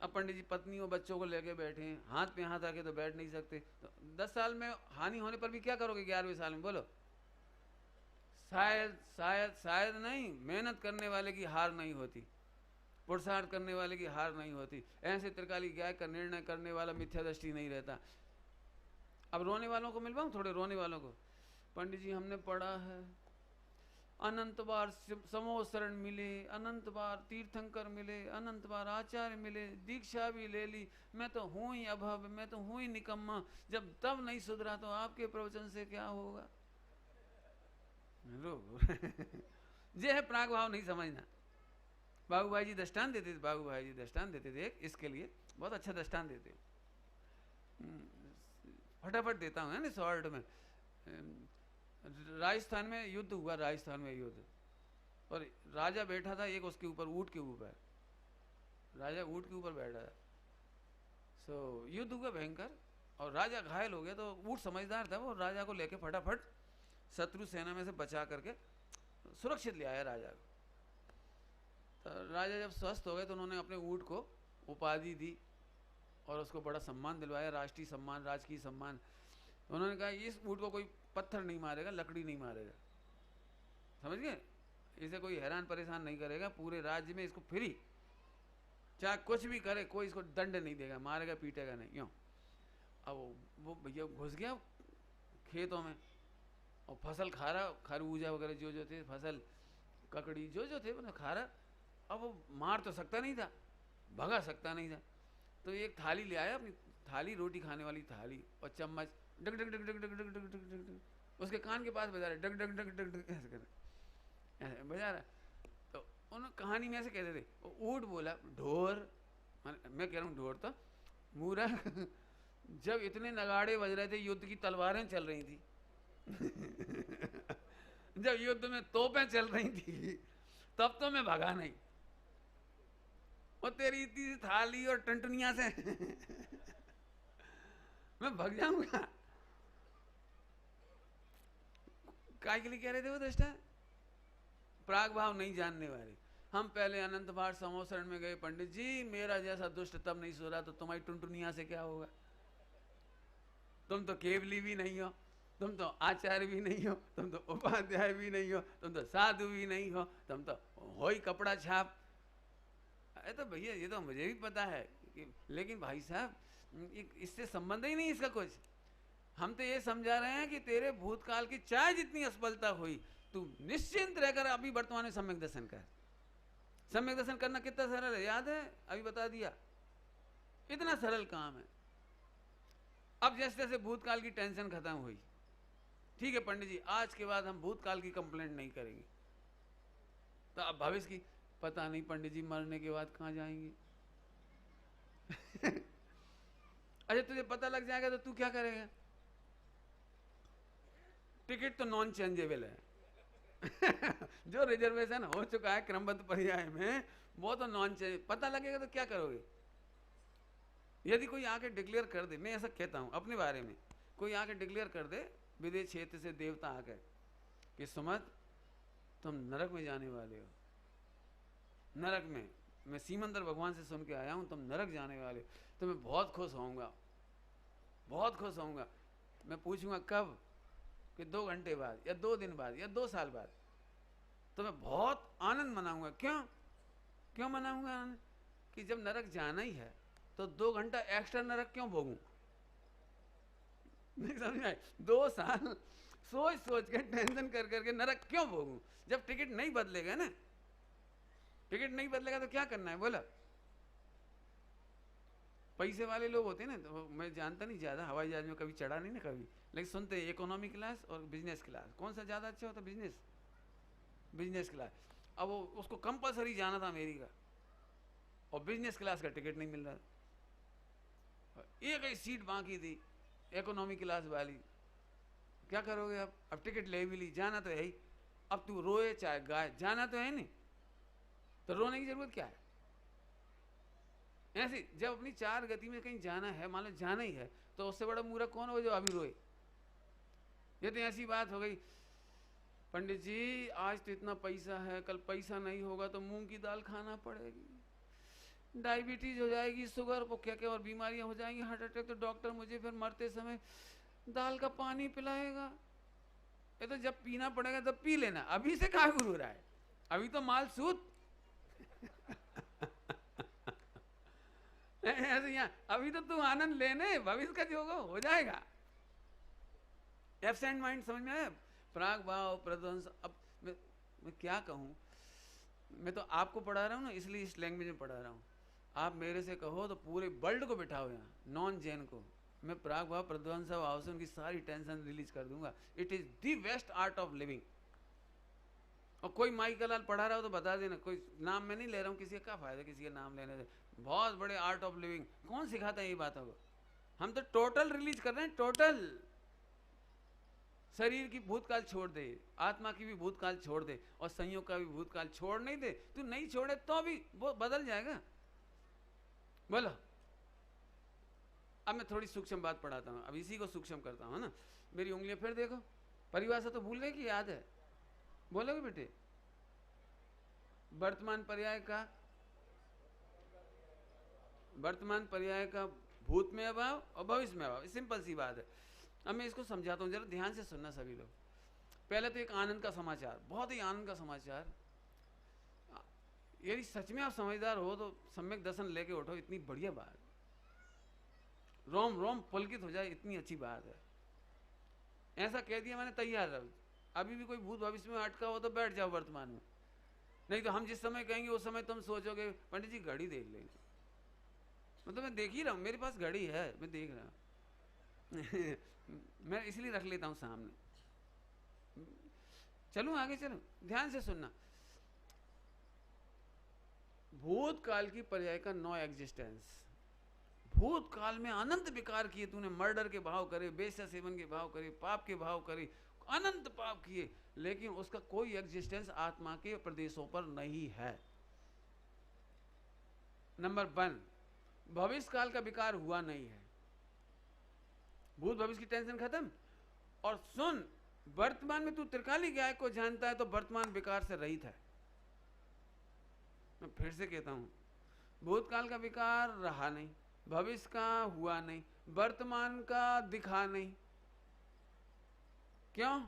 अब पंडित जी पत्नी और बच्चों को लेके बैठे हैं, हाथ पे हाथ रखे तो बैठ नहीं सकते, तो 10 साल में हानि होने पर भी क्या करोगे 11वें साल में? बोलो, शायद नहीं। मेहनत करने वाले की हार नहीं होती, पुरुषार्थ करने वाले की हार नहीं होती। ऐसे त्रिकाली गाय का निर्णय करने वाला मिथ्या दृष्टि नहीं रहता। अब रोने वालों को मिलवाऊं, थोड़े रोने वालों को। पंडित जी हमने पढ़ा है, अनंत बार समूह शरण मिले, अनंत बार तीर्थंकर मिले, अनंत बार आचार्य मिले, दीक्षा भी ले ली, मैं तो हूं ही अभव, मैं तो हूं ही निकम्मा। जब तब नहीं सुधरा तो आपके प्रवचन से क्या होगा? जे है प्राग भाव नहीं समझना। बाबू भाई जी दृष्टांत देते थे, बाबू भाई जी दृष्टांत देते थे इसके लिए, बहुत अच्छा दृष्टांत देते। फटाफट देता हूँ ना शॉर्ट में। राजस्थान में युद्ध हुआ, राजस्थान में युद्ध, और राजा बैठा था एक उसके ऊपर, ऊंट के ऊपर। राजा ऊंट के ऊपर बैठा था। युद्ध हुआ भयंकर, और राजा घायल हो गया। तो ऊंट समझदार था, वो राजा को लेके फटाफट शत्रु सेना में से बचा करके सुरक्षित ले आया राजा को। तो राजा जब स्वस्थ हो गए तो उन्होंने अपने ऊँट को उपाधि दी और उसको बड़ा सम्मान दिलवाया, राष्ट्रीय सम्मान, राजकीय सम्मान। उन्होंने कहा इस ऊँट को कोई पत्थर नहीं मारेगा, लकड़ी नहीं मारेगा, समझ गए, इसे कोई हैरान परेशान नहीं करेगा, पूरे राज्य में इसको फ्री, चाहे कुछ भी करे कोई इसको दंड नहीं देगा, मारेगा पीटेगा नहीं, क्यों। अब वो भैया घुस गया खेतों में और फसल खा रहा, खरबूजा वगैरह जो जो थे, फसल ककड़ी जो जो थे मतलब खा रहा। अब वो मार तो सकता नहीं था, भगा सकता नहीं था, तो एक थाली ले आया, अपनी थाली, रोटी खाने वाली थाली और चम्मच, डग डग डग डग डग डग डग डग डग डग, उसके कान के पास बजा रहा, डग डग डग डग डग ऐसे कर ऐसे बजा रहा। तो उन्होंने कहानी में ऐसे कहते थे, ऊँट बोला ढोर, मैं कह रहा हूँ ढोर तो मूरख, जब इतने नगाड़े बज रहे थे, युद्ध की तलवारें चल रही थी जब युद्ध में तोपें चल रही थी, तब तो मैं भगा नहीं, और तेरी इतनी थाली और टंटनिया से मैं भग जाऊंगा। काय के लिए कह रहे थे वो दृष्टा? प्राग भाव नहीं जानने वाले। हम पहले अनंत बार समोसरण में गए, पंडित जी मेरा जैसा दुष्ट तब नहीं सो रहा, तो तुम्हारी टुनटुनिया से क्या होगा? तुम तो केवली भी नहीं हो, तुम तो आचार्य भी नहीं हो, तुम तो उपाध्याय भी नहीं हो, तुम तो साधु भी नहीं हो, तुम तो हो ही कपड़ा छाप। अरे तो भैया ये तो मुझे भी पता है लेकिन भाई साहब इससे संबंध ही नहीं इसका कुछ। हम तो ये समझा रहे हैं कि तेरे भूतकाल की चाहे जितनी असफलता हुई, तू निश्चिंत रहकर अभी वर्तमान में सम्यक दर्शन कर। सम्यक दर्शन करना कितना सरल है, याद है? अभी बता दिया, इतना सरल काम है। अब जैसे जैसे भूतकाल की टेंशन खत्म हुई, ठीक है पंडित जी आज के बाद हम भूतकाल की कंप्लेंट नहीं करेंगे, तो अब भविष्य की पता नहीं पंडित जी मरने के बाद कहाँ जाएंगे अच्छा तुझे पता लग जाएगा तो तू क्या करेगा? टिकट तो नॉन चेंजेबल है जो रिजर्वेशन हो चुका है क्रमबद्ध पर्याय में वो तो नॉन चेंज, पता लगेगा तो क्या करोगे? यदि कोई आके डिक्लेयर कर दे, मैं ऐसा कहता हूं अपने बारे में, कोई आके डिक्लेयर कर दे विदेश क्षेत्र से देवता आकर कि सुमत तुम नरक में जाने वाले हो, नरक में, मैं सीमंदर भगवान से सुन के आया हूं तुम नरक जाने वाले हो, तो मैं बहुत खुश होऊंगा, बहुत खुश होऊंगा। मैं पूछूंगा कब? कि 2 घंटे बाद या 2 दिन बाद या 2 साल बाद, तो मैं बहुत आनंद मनाऊंगा। क्यों क्यों मनाऊंगा आनंद? कि जब नरक जाना ही है तो 2 घंटा एक्स्ट्रा नरक क्यों भोगूं? नहीं समझ में? 2 साल सोच सोच के टेंशन कर करके नरक क्यों भोगूं? जब टिकट नहीं बदलेगा ना, टिकट नहीं बदलेगा तो क्या करना है बोला? पैसे वाले लोग होते हैं ना, तो मैं जानता नहीं ज्यादा, हवाई जहाज में कभी चढ़ा नहीं ना कभी, लेकिन सुनते हैं इकोनॉमी क्लास और बिजनेस क्लास कौन सा ज्यादा अच्छा होता? Business, business class. अब वो उसको कंपलसरी जाना था अमेरिका और बिजनेस क्लास का टिकट नहीं मिल रहा था, एक ही सीट बाकी थी इकोनॉमी क्लास वाली, क्या करोगे? अब टिकट ले भी ली, जाना तो है ही, अब तू रोए चाहे गाए जाना तो है नहीं, तो रोने की जरूरत क्या है? ऐसी जब अपनी 4 गति में कहीं जाना है, मान लो जाना ही है, तो उससे बड़ा मूर्ख कौन हो जो अभी रोए? ये तो ऐसी बात हो गई, पंडित जी आज तो इतना पैसा है, कल पैसा नहीं होगा तो मूंग की दाल खाना पड़ेगी, डायबिटीज हो जाएगी, शुगर वो क्या क्या और बीमारियां हो जाएंगी, हार्ट अटैक, तो डॉक्टर मुझे फिर मरते समय दाल का पानी पिलाएगा। ये तो जब पीना पड़ेगा तब पी लेना, अभी से कहाँ गुरु रहा है, अभी तो माल सूत ऐसे यहाँ अभी तो तू आनंद लेने, भविष्य का जो हो जाएगा। एब्सेंट माइंड समझ में आया? प्राग भाव प्रध्वंस। अब मैं क्या कहूँ, मैं तो आपको पढ़ा रहा हूँ ना, इसलिए इस लैंग्वेज में पढ़ा रहा हूँ। आप मेरे से कहो तो पूरे वर्ल्ड को बिठाओ यहाँ, नॉन जैन को, मैं प्राग भाव प्रध्वंस भाव से उनकी सारी टेंशन रिलीज कर दूंगा। It is the best art of living. और कोई माई का लाल पढ़ा रहा हो तो बता देना, कोई नाम मैं नहीं ले रहा हूँ, किसी का क्या फायदा किसी का नाम लेने से, बहुत बड़े आर्ट ऑफ लिविंग। कौन सिखाता है ये बातों को? हम तो टोटल रिलीज कर रहे हैं, टोटल। शरीर की भूतकाल छोड़ दे, आत्मा की भी भूतकाल छोड़ दे, और संयोग का भी भूतकाल छोड़ नहीं दे, तू नहीं छोड़े तो भी वो बदल जाएगा। बोलो, अब मैं थोड़ी सूक्ष्म बात पढ़ाता हूँ, अब इसी को सूक्ष्म करता हूँ ना। मेरी उंगलियां फिर देखो, परिभाषा तो भूल गए कि याद है? बोलोगे बेटे? वर्तमान पर्याय का, वर्तमान पर्याय का भूत में अभाव और भविष्य में अभाव, सिंपल सी बात है। अब मैं इसको समझाता हूँ, जरा ध्यान से सुनना सभी लोग। पहले तो एक आनंद का समाचार, बहुत ही आनंद का समाचार। यदि सच में आप समझदार हो तो सम्यक दर्शन लेके उठो, इतनी बढ़िया बात, रोम रोम पुलकित हो जाए, इतनी अच्छी बात है। ऐसा कह दिया मैंने, तैयार रहो। अभी भी कोई भूत भविष्य में अटका हो तो बैठ जाओ वर्तमान में, नहीं तो हम जिस समय कहेंगे उस समय तुम सोचोगे पंडित जी घड़ी देख लेंगे। मतलब मैं देख ही रहा हूँ, मेरे पास घड़ी है, मैं देख रहा हूँ मैं इसलिए रख लेता हूँ सामने। चलूँ आगे, चलूँ, ध्यान से सुनना। भूतकाल की पर्याय का नो एग्जिस्टेंस। भूतकाल में अनंत विकार किए तूने, मर्डर के भाव करे, बेश्या सेवन के भाव करे, पाप के भाव करे, अनंत पाप किए, लेकिन उसका कोई एग्जिस्टेंस आत्मा के प्रदेशों पर नहीं है। नंबर 1, भविष्य काल का विकार हुआ नहीं है, भूत भविष्य की टेंशन खत्म। और सुन, वर्तमान में तू त्रिकाली गाय को जानता है तो वर्तमान विकार से रहित है। मैं फिर से कहता हूं, भूतकाल का विकार रहा नहीं, भविष्य का हुआ नहीं, वर्तमान का दिखा नहीं। क्यों?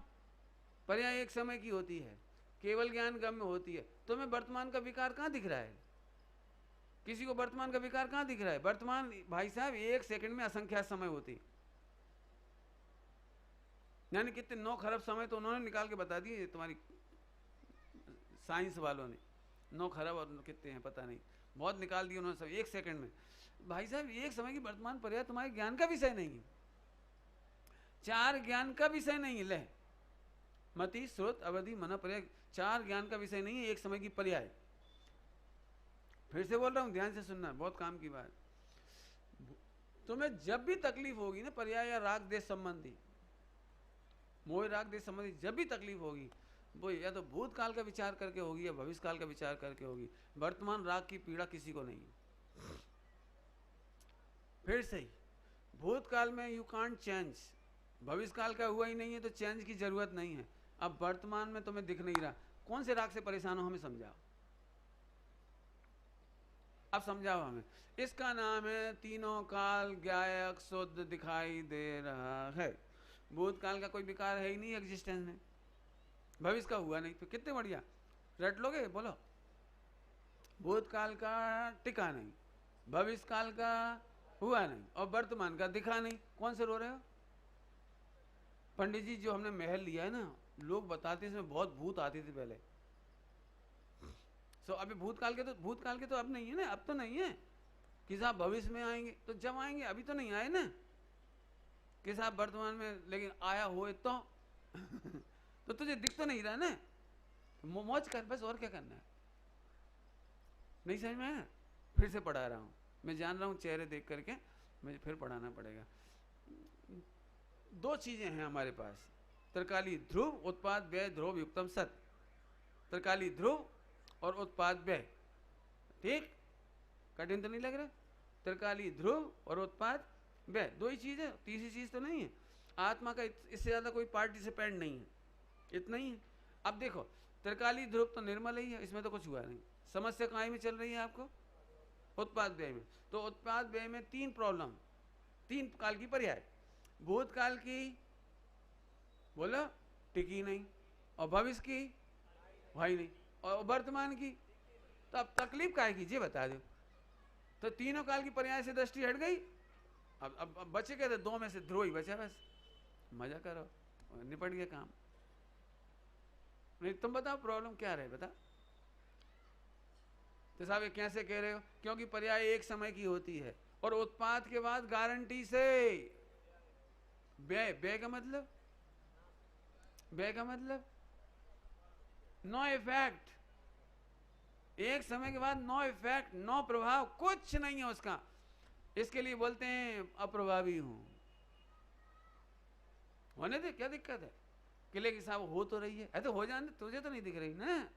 पर्याय एक समय की होती है, केवल ज्ञान गम्य होती है। तुम्हें वर्तमान का विकार कहां दिख रहा है? किसी को वर्तमान का विकार कहां दिख रहा है? वर्तमान भाई साहब एक सेकंड में असंख्यात समय होती, यानी कितने 9 खरब समय तो उन्होंने निकाल के बता दिए, तुम्हारी साइंस वालों ने। 9 खरब और कितने हैं पता नहीं, बहुत निकाल दिए उन्होंने सब एक सेकंड में। भाई साहब एक समय की वर्तमान पर्याय तुम्हारे ज्ञान का विषय नहीं है, 4 ज्ञान का विषय नहीं है। ले, मति, स्रोत, अवधि, मन, पर्याय, 4 ज्ञान का विषय नहीं है, एक समय की पर्याय। फिर से बोल रहा हूं, ध्यान से सुनना, बहुत काम की बात। तुम्हें जब भी तकलीफ होगी ना, पर्याय या राग देश संबंधी, मोह राग देश संबंधी जब भी तकलीफ होगी, वो या तो भूतकाल का विचार करके होगी या भविष्य काल का विचार करके होगी। वर्तमान राग की पीड़ा किसी को नहीं है। फिर से, भूतकाल में यू कांट चेंज, भविष्य काल का हुआ ही नहीं है तो चेंज की जरूरत नहीं है। अब वर्तमान में तुम्हें दिख नहीं रहा, कौन से राग से परेशान हो, हमें समझाओ। अब समझाओ हमें। इसका नाम है तीनों काल गायक शुद्ध दिखाई दे रहा है। भूतकाल का कोई विकार है ही नहीं एग्जिस्टेंस में, भविष्य का हुआ नहीं, तो कितने बढ़िया रट लोगे। बोलो, भूतकाल का टिका नहीं, भविष्य काल का हुआ नहीं, और वर्तमान का दिखा नहीं। कौन से रो रहे हो? पंडित जी जो हमने महल लिया है ना, लोग बताते हैं इसमें बहुत भूत आते थे पहले। सो अभी भूतकाल के तो अब नहीं है ना, अब तो नहीं है कि साहब भविष्य में आएंगे, तो जब आएंगे, अभी तो नहीं आए ना कि साहब वर्तमान में, लेकिन आया हो तो तो तुझे दिख तो नहीं रहा ना, मौज कर बस, और क्या करना है। नहीं समझ में आया? फिर से पढ़ा रहा हूं, मैं जान रहा हूं चेहरे देख करके मुझे फिर पढ़ाना पड़ेगा। 2 चीजें हैं हमारे पास, त्रिकाली ध्रुव, उत्पाद व्यय, ध्रुव युक्तम सत। त्रिकाली ध्रुव और उत्पाद व्यय, ठीक, कठिन तो नहीं लग रहा? त्रिकाली ध्रुव और उत्पाद व्यय, 2 ही चीज है, तीसरी चीज तो नहीं है। आत्मा का इससे ज्यादा कोई पार्टिसिपेंट नहीं है, इतना ही है। अब देखो, त्रिकाली ध्रुव तो निर्मल ही है, इसमें तो कुछ हुआ नहीं। समस्या कहाँ में चल रही है आपको? उत्पाद व्यय में। तो उत्पाद व्यय में 3 प्रॉब्लम, 3 काल की पर्याय। भूतकाल की बोलो टिकी नहीं, और भविष्य की भाई नहीं, और वर्तमान की तो अब तकलीफ काहे की, जी बता दो। तो तीनों काल की पर्याय से दृष्टि हट गई। अब बचे कहते 2 में से ध्रुव ही बचा, बस मजा करो, निपट गया काम। नहीं तुम बताओ प्रॉब्लम क्या रहे, बता। तो साहब ये कैसे कह रहे हो? क्योंकि पर्याय एक समय की होती है, और उत्पाद के बाद गारंटी से व्यय। व्यय का मतलब, व्यय का मतलब नो इफेक्ट, एक समय के बाद नो इफेक्ट, नो प्रभाव, कुछ नहीं है उसका। इसके लिए बोलते हैं अप्रभावी हूं। होने दे, क्या दिक्कत है? किले की साहब हो तो रही है, ऐसे हो जाने, तुझे तो नहीं दिख रही ना।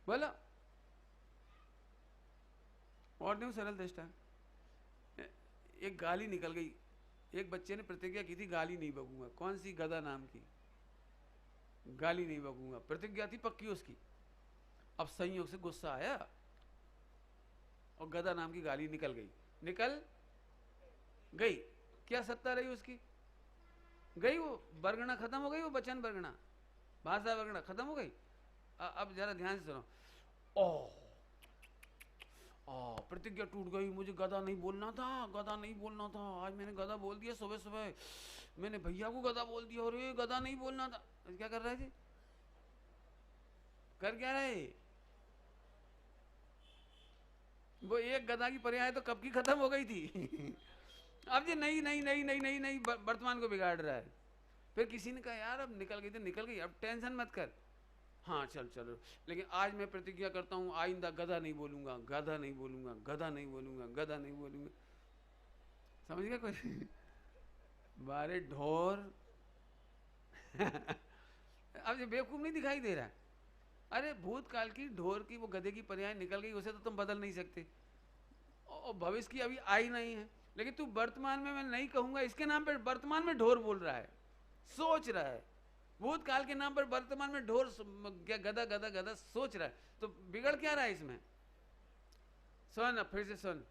बोलो, और नहीं सरल दृष्टा। एक गाली निकल गई, एक बच्चे ने प्रतिज्ञा की थी गाली नहीं बकूंगा। कौन सी? गधा नाम की। गाली नहीं बकूंगा, प्रतिज्ञा थी पक्की उसकी। अब संयोग से गुस्सा आया और गधा नाम की गाली निकल गई। क्या सत्ता रही उसकी? गई, वो बरगना खत्म हो गई, वो वचन बरगना, भाषा बरगना खत्म हो गई। अब जरा ध्यान से सुनो। ओ प्रतिज्ञा टूट गई, मुझे गधा नहीं बोलना था, गधा नहीं बोलना था, आज मैंने गधा बोल दिया। सुबह सुबह मैंने भैया को गधा बोल दिया, और ये गधा नहीं बोलना था। क्या कर रहे थे? कर क्या रहे? वो एक गधा की पर्याय तो कब की खत्म हो गई थी। अब ये नहीं नहीं नहीं नहीं नहीं नहीं वर्तमान को बिगाड़ रहा है। फिर किसी ने कहा यार अब निकल गई तो निकल गई, अब टेंशन मत कर। हाँ चल चलो, लेकिन आज मैं प्रतिज्ञा करता हूँ आइंदा गधा नहीं बोलूंगा, गधा नहीं बोलूंगा, गधा नहीं बोलूंगा, गधा नहीं बोलूंगा। समझ गया कोई? बारे ढोर। अब ये बेवकूफ नहीं दिखाई दे रहा है? अरे भूतकाल की ढोर की वो गधे की पर्याय निकल गई, उसे तो तुम बदल नहीं सकते, और भविष्य की अभी आई नहीं है। लेकिन तू वर्तमान में मैं नहीं कहूंगा इसके नाम पर वर्तमान में ढोर बोल रहा है, सोच रहा है। भूतकाल के नाम पर वर्तमान में ढोर क्या गधा गधा गधा सोच रहा है, तो बिगड़ क्या रहा है इसमें? सुन, अब फिर से सुन।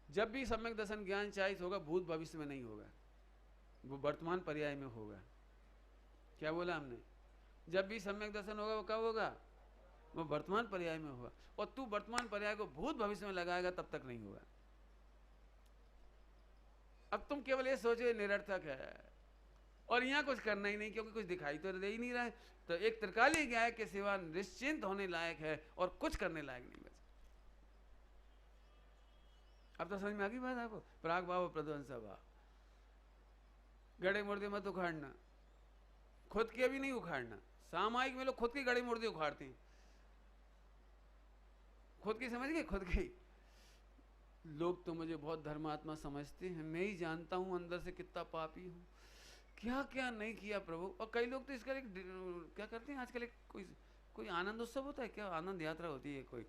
जब भी सम्यक दर्शन ज्ञान चाहिए होगा, भूत भविष्य में नहीं होगा, वो वर्तमान पर्याय में होगा। क्या बोला हमने? जब भी सम्यक दर्शन होगा वो कब होगा? वो वर्तमान पर्याय में होगा। और तू वर्तमान पर्याय को भूत भविष्य में लगाएगा तब तक नहीं होगा। अब तुम केवल ये सोचो निरर्थक है, और यहाँ कुछ करना ही नहीं, क्योंकि कुछ दिखाई तो दे ही नहीं रहा है। तो एक त्रिकाली गाय के सिवा निश्चिंत होने लायक है और कुछ करने लायक नहीं बचा। अब तो समझ में आ गई बात आपको? प्राग भाव प्रध्वंस भाव, गड़े मुर्दे मत उखाड़ना, खुद के भी नहीं उखाड़ना। सामायिक में लोग खुद की गड़े मुर्दे उखाड़ते हैं, खुद की समझ गए, खुद की। लोग तो मुझे बहुत धर्मात्मा समझते हैं, मैं ही जानता हूं अंदर से कितना पापी हूं, क्या क्या नहीं किया प्रभु। और कई लोग तो इसका एक क्या करते हैं आजकल, एक कोई आनंद उत्सव होता है क्या, आनंद यात्रा होती है कोई,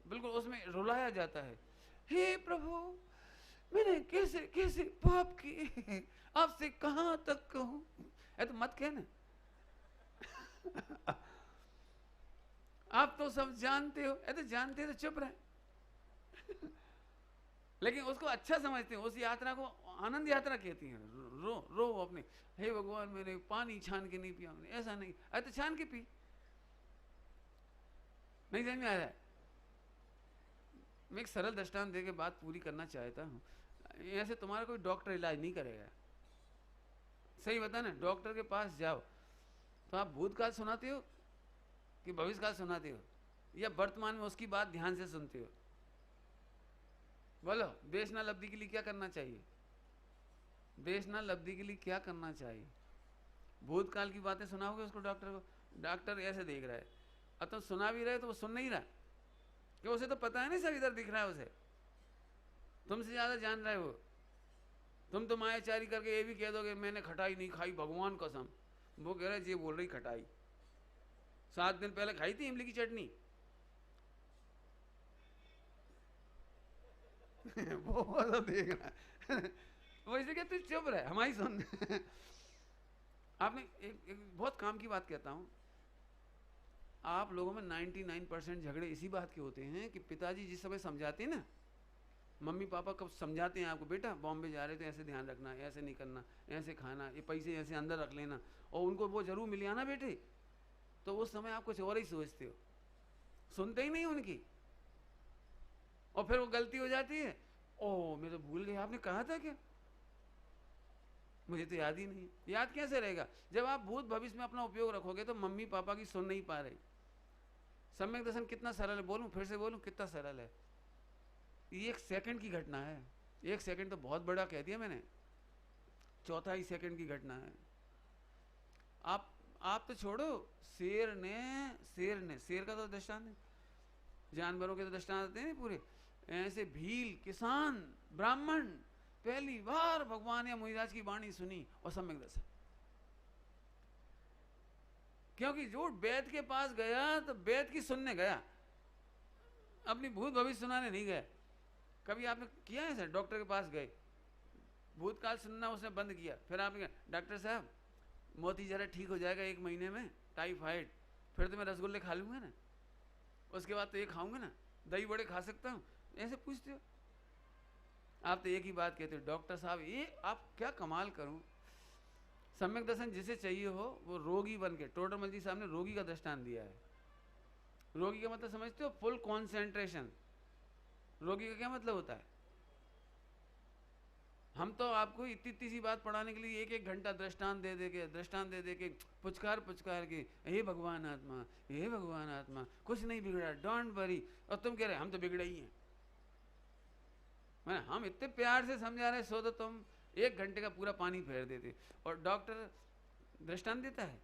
बिल्कुल उसमें रुलाया जाता है, हे प्रभु मैंने कैसे कैसे पाप किए, आपसे कहां तक कहूं। तो मत कहना। आप तो सब जानते हो, तो जानते तो चुप रहे। लेकिन उसको अच्छा समझते हैं, उस यात्रा को आनंद यात्रा कहती हैं। रो रो अपने, हे भगवान मैंने पानी छान के नहीं पिया, मैंने ऐसा नहीं, अरे तो छान के पी। नहीं समझ में आ रहा है? मैं एक सरल दृष्टांत देके बात पूरी करना चाहता हूँ। ऐसे तुम्हारा कोई डॉक्टर इलाज नहीं करेगा, सही बता ना। डॉक्टर के पास जाओ तो आप भूतकाल सुनाते हो कि भविष्यकाल सुनाते हो, या वर्तमान में उसकी बात ध्यान से सुनते हो? बोलो, बेचना लब्धि के लिए क्या करना चाहिए? बेचना लब्धि के लिए क्या करना चाहिए? भूतकाल की बातें सुनाओगे उसको, डॉक्टर को, डॉक्टर ऐसे देख रहा है, अब तुम सुना भी रहे तो वो सुन नहीं रहा, कि उसे तो पता है नहीं सब इधर दिख रहा है, उसे तुमसे ज्यादा जान रहा है वो। तुम तो मायाचारी करके ये भी कह दोगे मैंने खटाई नहीं खाई, भगवान कसम। वो कह रहा है ये बोल रही खटाई, 7 दिन पहले खाई थी इमली की चटनी। वो तो देख रहा है। वो इसे कहते चुप रहे, हमारी सुन। आपने एक बहुत काम की बात कहता हूं, आप लोगों में 99% झगड़े इसी बात के होते हैं कि पिताजी जिस समय समझाते हैं ना, मम्मी पापा कब समझाते हैं आपको, बेटा बॉम्बे जा रहे तो ऐसे ध्यान रखना, ऐसे नहीं करना, ऐसे खाना, ये पैसे ऐसे अंदर रख लेना, और उनको वो जरूर मिल आना बेटे, तो उस समय आप कुछ और ही सोचते हो, सुनते ही नहीं उनकी, और फिर वो गलती हो जाती है। ओह मैं तो भूल गया, आपने कहा था क्या, मुझे तो याद ही नहीं। याद कैसे रहेगा जब आप भूत भविष्य में अपना उपयोग रखोगे तो मम्मी पापा की सुन नहीं पा रही। सम्यक दर्शन कितना सरल है, बोलूं फिर से बोलूं कितना सरल है। ये 1 सेकंड की घटना है, 1 सेकंड तो बहुत बड़ा कह दिया मैंने, 1/4 सेकंड की घटना है। आप तो छोड़ो, शेर का तो दृष्टांत है, जानवरों के तो दृष्टांत आते हैं पूरे। ऐसे भील, किसान, ब्राह्मण पहली बार भगवान या मुनिराज की वाणी सुनी और सम्यक दर्शन। क्योंकि जो वेद के पास गया तो वेद की सुनने गया, अपनी भूत भविष्य सुनाने नहीं गया। कभी आपने किया है सर, डॉक्टर के पास गए, भूतकाल सुनना उसने बंद किया, फिर आपने कहा डॉक्टर साहब मोती जरा ठीक हो जाएगा 1 महीने में, टाइफाइड, फिर तो मैं रसगुल्ले खा लूँगा ना, उसके बाद तो ये खाऊंगा ना, दही बड़े खा सकता हूँ, ऐसे पूछते हो। आप तो एक ही बात कहते हो, डॉक्टर साहब ये आप क्या कमाल करूं, सम्यक दर्शन जिसे चाहिए हो वो रोगी बन के, टोडरमल जी साहब ने रोगी का दृष्टांत दिया है। रोगी का मतलब समझते हो? Full concentration. रोगी का क्या मतलब होता है? हम तो आपको इतनी इतनी सी बात पढ़ाने के लिए 1-1 घंटा दृष्टांत दे के पुचकार के, हे भगवान आत्मा, हे भगवान आत्मा, कुछ नहीं बिगड़ा, डोंट वरी, और तुम कह रहे हम तो बिगड़े ही हैं। मैं हम इतने प्यार से समझा रहे, सो तो तुम 1 घंटे का पूरा पानी फेर देते। और डॉक्टर दृष्टांत देता है,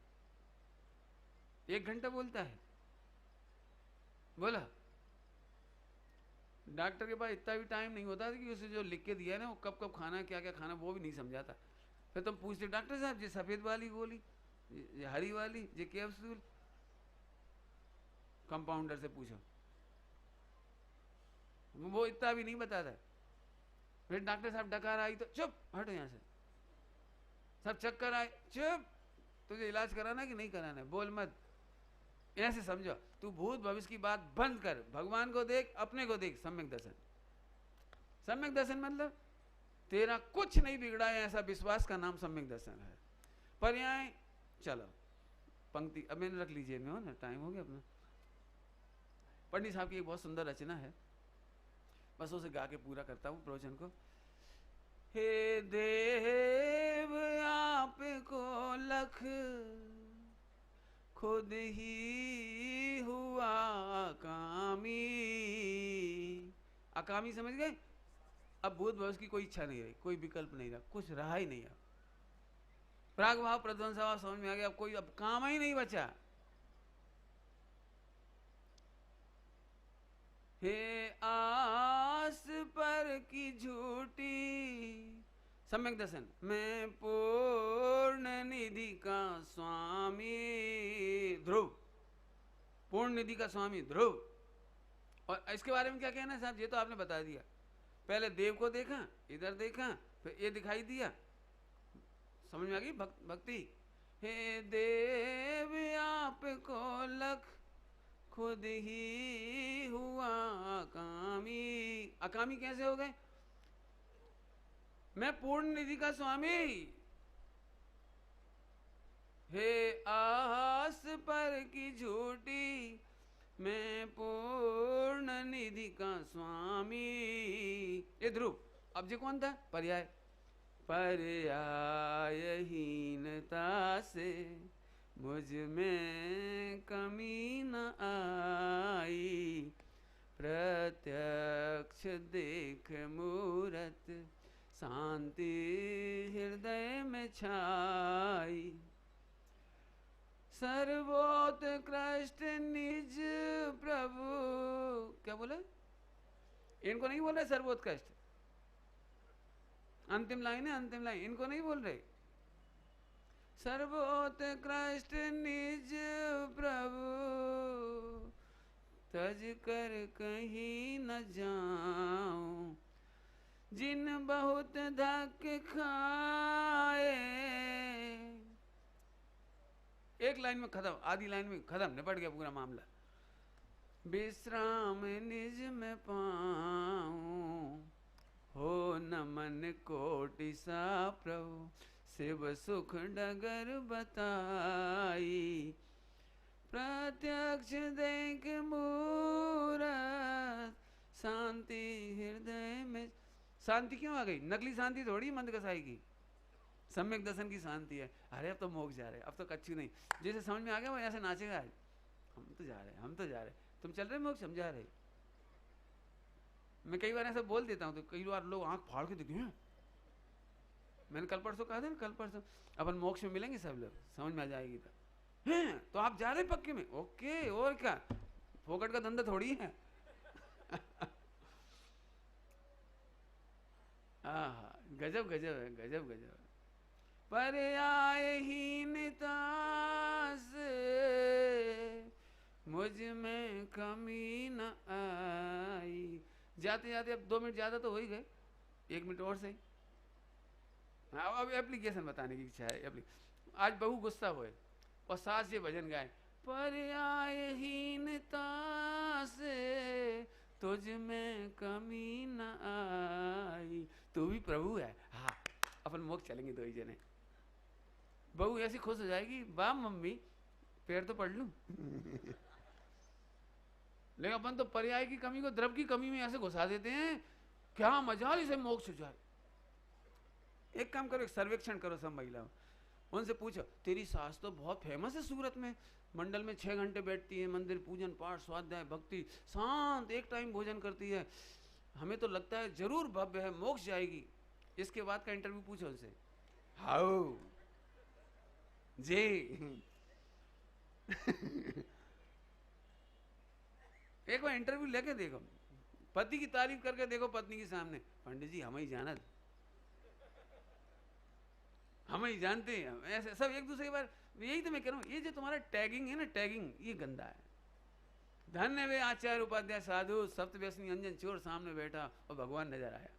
1 घंटा बोलता है, बोला डॉक्टर के पास इतना भी टाइम नहीं होता कि उसे जो लिख के दिया है ना, वो कब कब खाना है, क्या क्या खाना, वो भी नहीं समझाता। फिर तुम पूछते डॉक्टर साहब ये सफ़ेद वाली गोली, ये हरी वाली, ये कैप्सूल, कंपाउंडर से पूछो, वो इतना भी नहीं बताता। फिर डॉक्टर साहब डकार आई तो चुप हटो यहाँ से, सब चक्कर आए चुप, तुझे इलाज कराना कि नहीं कराना है, बोल मत, ऐसे समझो। तू भूत भविष्य की बात बंद कर, भगवान को देख, अपने को देख। सम्यक दर्शन, सम्यक दर्शन मतलब तेरा कुछ नहीं बिगड़ा है ऐसा विश्वास का नाम सम्यक दर्शन है। पर्याय चलो पंक्ति अब मैंने रख लीजिए में, हो ना, टाइम हो गया अपना। पंडित साहब की एक बहुत सुंदर रचना है, बस उसे गा के पूरा करता हूँ प्रवचन को। हे देव आपको लख खुद ही हुआ अकामी। अकामी समझ गए? अब भूत भविष्य की कोई इच्छा नहीं रही, कोई विकल्प नहीं रहा, कुछ रहा ही नहीं। अब प्राग भाव प्रध्वंस भाव समझ में आ गया, अब कोई अब काम ही नहीं बचा। हे आस पर की झूठी, सम्यक दर्शन, मैं पूर्ण निधि का स्वामी ध्रुव, पूर्ण निधि का स्वामी ध्रुव। और इसके बारे में क्या कहना है साहब? ये तो आपने बता दिया, पहले देव को देखा, इधर देखा, फिर ये दिखाई दिया, समझ में आ गई भक्ति। हे देव आपको लख खुद ही हुआ अकामी। अकामी कैसे हो गए? मैं पूर्ण निधि का स्वामी। हे आस पर की झूठी, मैं पूर्ण निधि का स्वामी। ये ध्रुव। अब जी कौन था? पर्याय। पर्यायहीनता से मुझ में कमी न आई, प्रत्यक्ष देख मूरत शांति हृदय में छाई। सर्वोत्कृष्ट निज प्रभु, क्या बोले? इनको नहीं बोल रहे सर्वोत्कृष्ट, अंतिम लाइन है, अंतिम लाइन, इनको नहीं बोल रहे। सर्वोत्कृष्ट निज प्रभु तज कर कहीं न जाऊं, जिन बहुत धक्के खाए। एक लाइन में खत्म, आधी लाइन में खत्म, निपट गया पूरा मामला। विश्राम निज में पाऊं, हो न मन कोटि सा प्रभु, शिव सुख डगर बताई। प्रत्यक्ष देख मूरत शांति हृदय में। शांति क्यों आ गई? नकली शांति थोड़ी मंद कसाई की, सम्यक दर्शन की शांति है। अरे अब तो मोक्ष जा रहे, अब तो कच्ची नहीं, जैसे समझ में आ गया वो ऐसे नाचेगा आज, हम तो जा रहे, हम तो जा रहे, तुम चल रहे मोक्ष, हम जा रहे। मैं कई बार ऐसा बोल देता हूँ तो कई बार लोग आंख फाड़ के देखते हैं। मैंने कल परसों कहा था ना, कल परसों अपन मोक्ष में मिलेंगे सब लोग, समझ में आ जाएगी तो। हैं तो आप जा रहे पक्के में? ओके, और क्या, फोकट का धंधा थोड़ी है। गजब गजब है, गजब गजब है। पर्यायहीनता से मुझ में कमी न आई। जाते जाते अब 2 मिनट ज्यादा तो हो ही गए, 1 मिनट और सही। हाँ, अब एप्लीकेशन बताने की इच्छा है। आज बहू गुस्सा हुए और सास ये भजन गाए, पर्यायहीनता से तुझ में कमी न आई, तू भी प्रभु है। हाँ, अपन मोक्ष चलेंगे दो ही जने। बहू ऐसी खुश हो जाएगी, वाह मम्मी पैर तो पढ़ लूं। लेकिन अपन तो पर्याय की कमी को द्रव्य की कमी में ऐसे घुसा देते हैं, क्या मजाल इसे मोक्ष हो जाए। एक काम करो, एक सर्वेक्षण करो सब महिलाओं, उनसे पूछो, तेरी सास तो बहुत फेमस है सूरत में, मंडल में 6 घंटे बैठती है, मंदिर पूजन पाठ स्वाध्याय भक्ति, शांत एक टाइम भोजन करती है, हमें तो लगता है जरूर भव्य है, मोक्ष जाएगी। इसके बाद का इंटरव्यू पूछो उनसे, हाउ जी। एक बार इंटरव्यू लेके देखो, पति की तारीफ करके देखो पत्नी के सामने, पंडित जी हम ही जाना, हम ही जानते हैं, ऐसे सब एक दूसरे के बारे। यही तो मैं कह रहा हूँ, ये जो तुम्हारा टैगिंग है ना, टैगिंग ये गंदा है। धन्य वे आचार्य उपाध्याय साधु सप्त व्यसनी अंजन चोर सामने बैठा और भगवान नजर आया।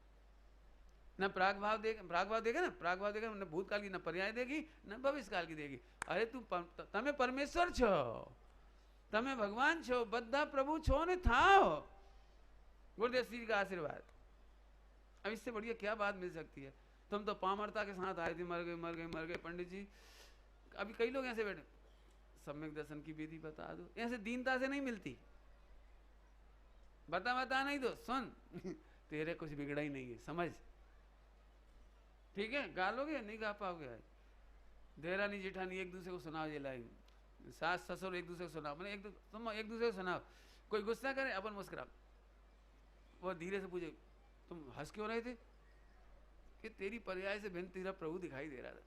न प्राग भाव देगा ना, प्राग भाव देगा न भूतकाल की, न पर्याय देगी, न भविष्य काल की देगी। अरे तू तमे परमेश्वर छो, तमे भगवान छो, बद्धा प्रभु छो ने थाओ। गुरुदेव श्री का आशीर्वाद। अब इससे बढ़िया क्या बात मिल सकती है। तुम तो पामरता के साथ आए थे, मर गए मर गए मर गए पंडित जी। अभी कई लोग ऐसे बैठे, सम्यक दर्शन की विधि बता दो, ऐसे दीनता से नहीं मिलती। बता नहीं दो, सुन तेरे कुछ बिगड़ा ही नहीं है, समझ, ठीक है। गा लोगे नहीं गा पाओगे। देरानी जेठानी एक दूसरे को सुनाओ ये लाइन, सास ससुर एक दूसरे को सुनाओ, मैंने तुम एक दूसरे को सुनाओ। कोई गुस्सा करे अपन मुस्कुराओ, वो धीरे से पूछे तुम हंस क्यों रहे थे, कि तेरी पर्याय से भिन्न तेरा प्रभु दिखाई दे रहा था।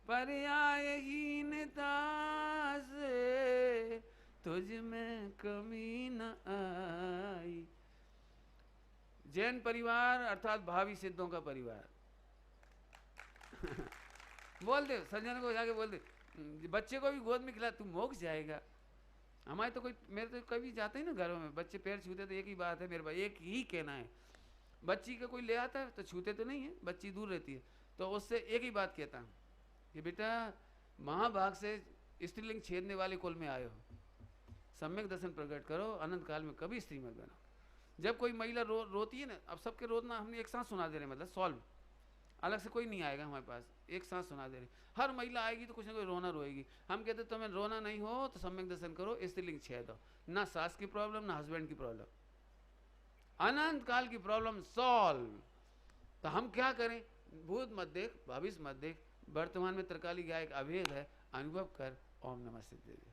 पर्यायहीनता से तुझ में कमी न आई। जैन परिवार अर्थात भावी सिद्धों का परिवार। बोल दे सज्जन को, जाके बोल दे, बच्चे को भी गोद में खिला, तू मोक्ष जाएगा। हमारे तो कोई, मेरे तो कभी जाते ही ना घरों में, बच्चे पैर छूते तो एक ही बात है मेरे भाई, एक ही कहना है, बच्ची का कोई ले आता है तो छूते तो नहीं है, बच्ची दूर रहती है, तो उससे एक ही बात कहता हूँ कि बेटा महाभाग से स्त्रीलिंग छेदने वाले कुल में आए हो, सम्यक दर्शन प्रकट करो, अनंत काल में कभी स्त्री मत बनो। जब कोई महिला रोती है ना, अब सबके रोना हमने एक साथ सुना दे रहे, मतलब सॉल्व, अलग से कोई नहीं आएगा हमारे पास, एक साथ सुना दे रहे। हर महिला आएगी तो कुछ ना कुछ रोना रोएगी। हम कहते तुम्हें रोना नहीं हो तो सम्यक दर्शन करो, स्त्रीलिंग छेद हो, ना सास की प्रॉब्लम ना हस्बैंड की प्रॉब्लम, अनंत काल की प्रॉब्लम सॉल्व। तो हम क्या करें, भूत मत देख भविष्य मत देख, वर्तमान में त्रिकाली गायक अभेद है, अनुभव कर। ओम नमः सिद्धेश्वर।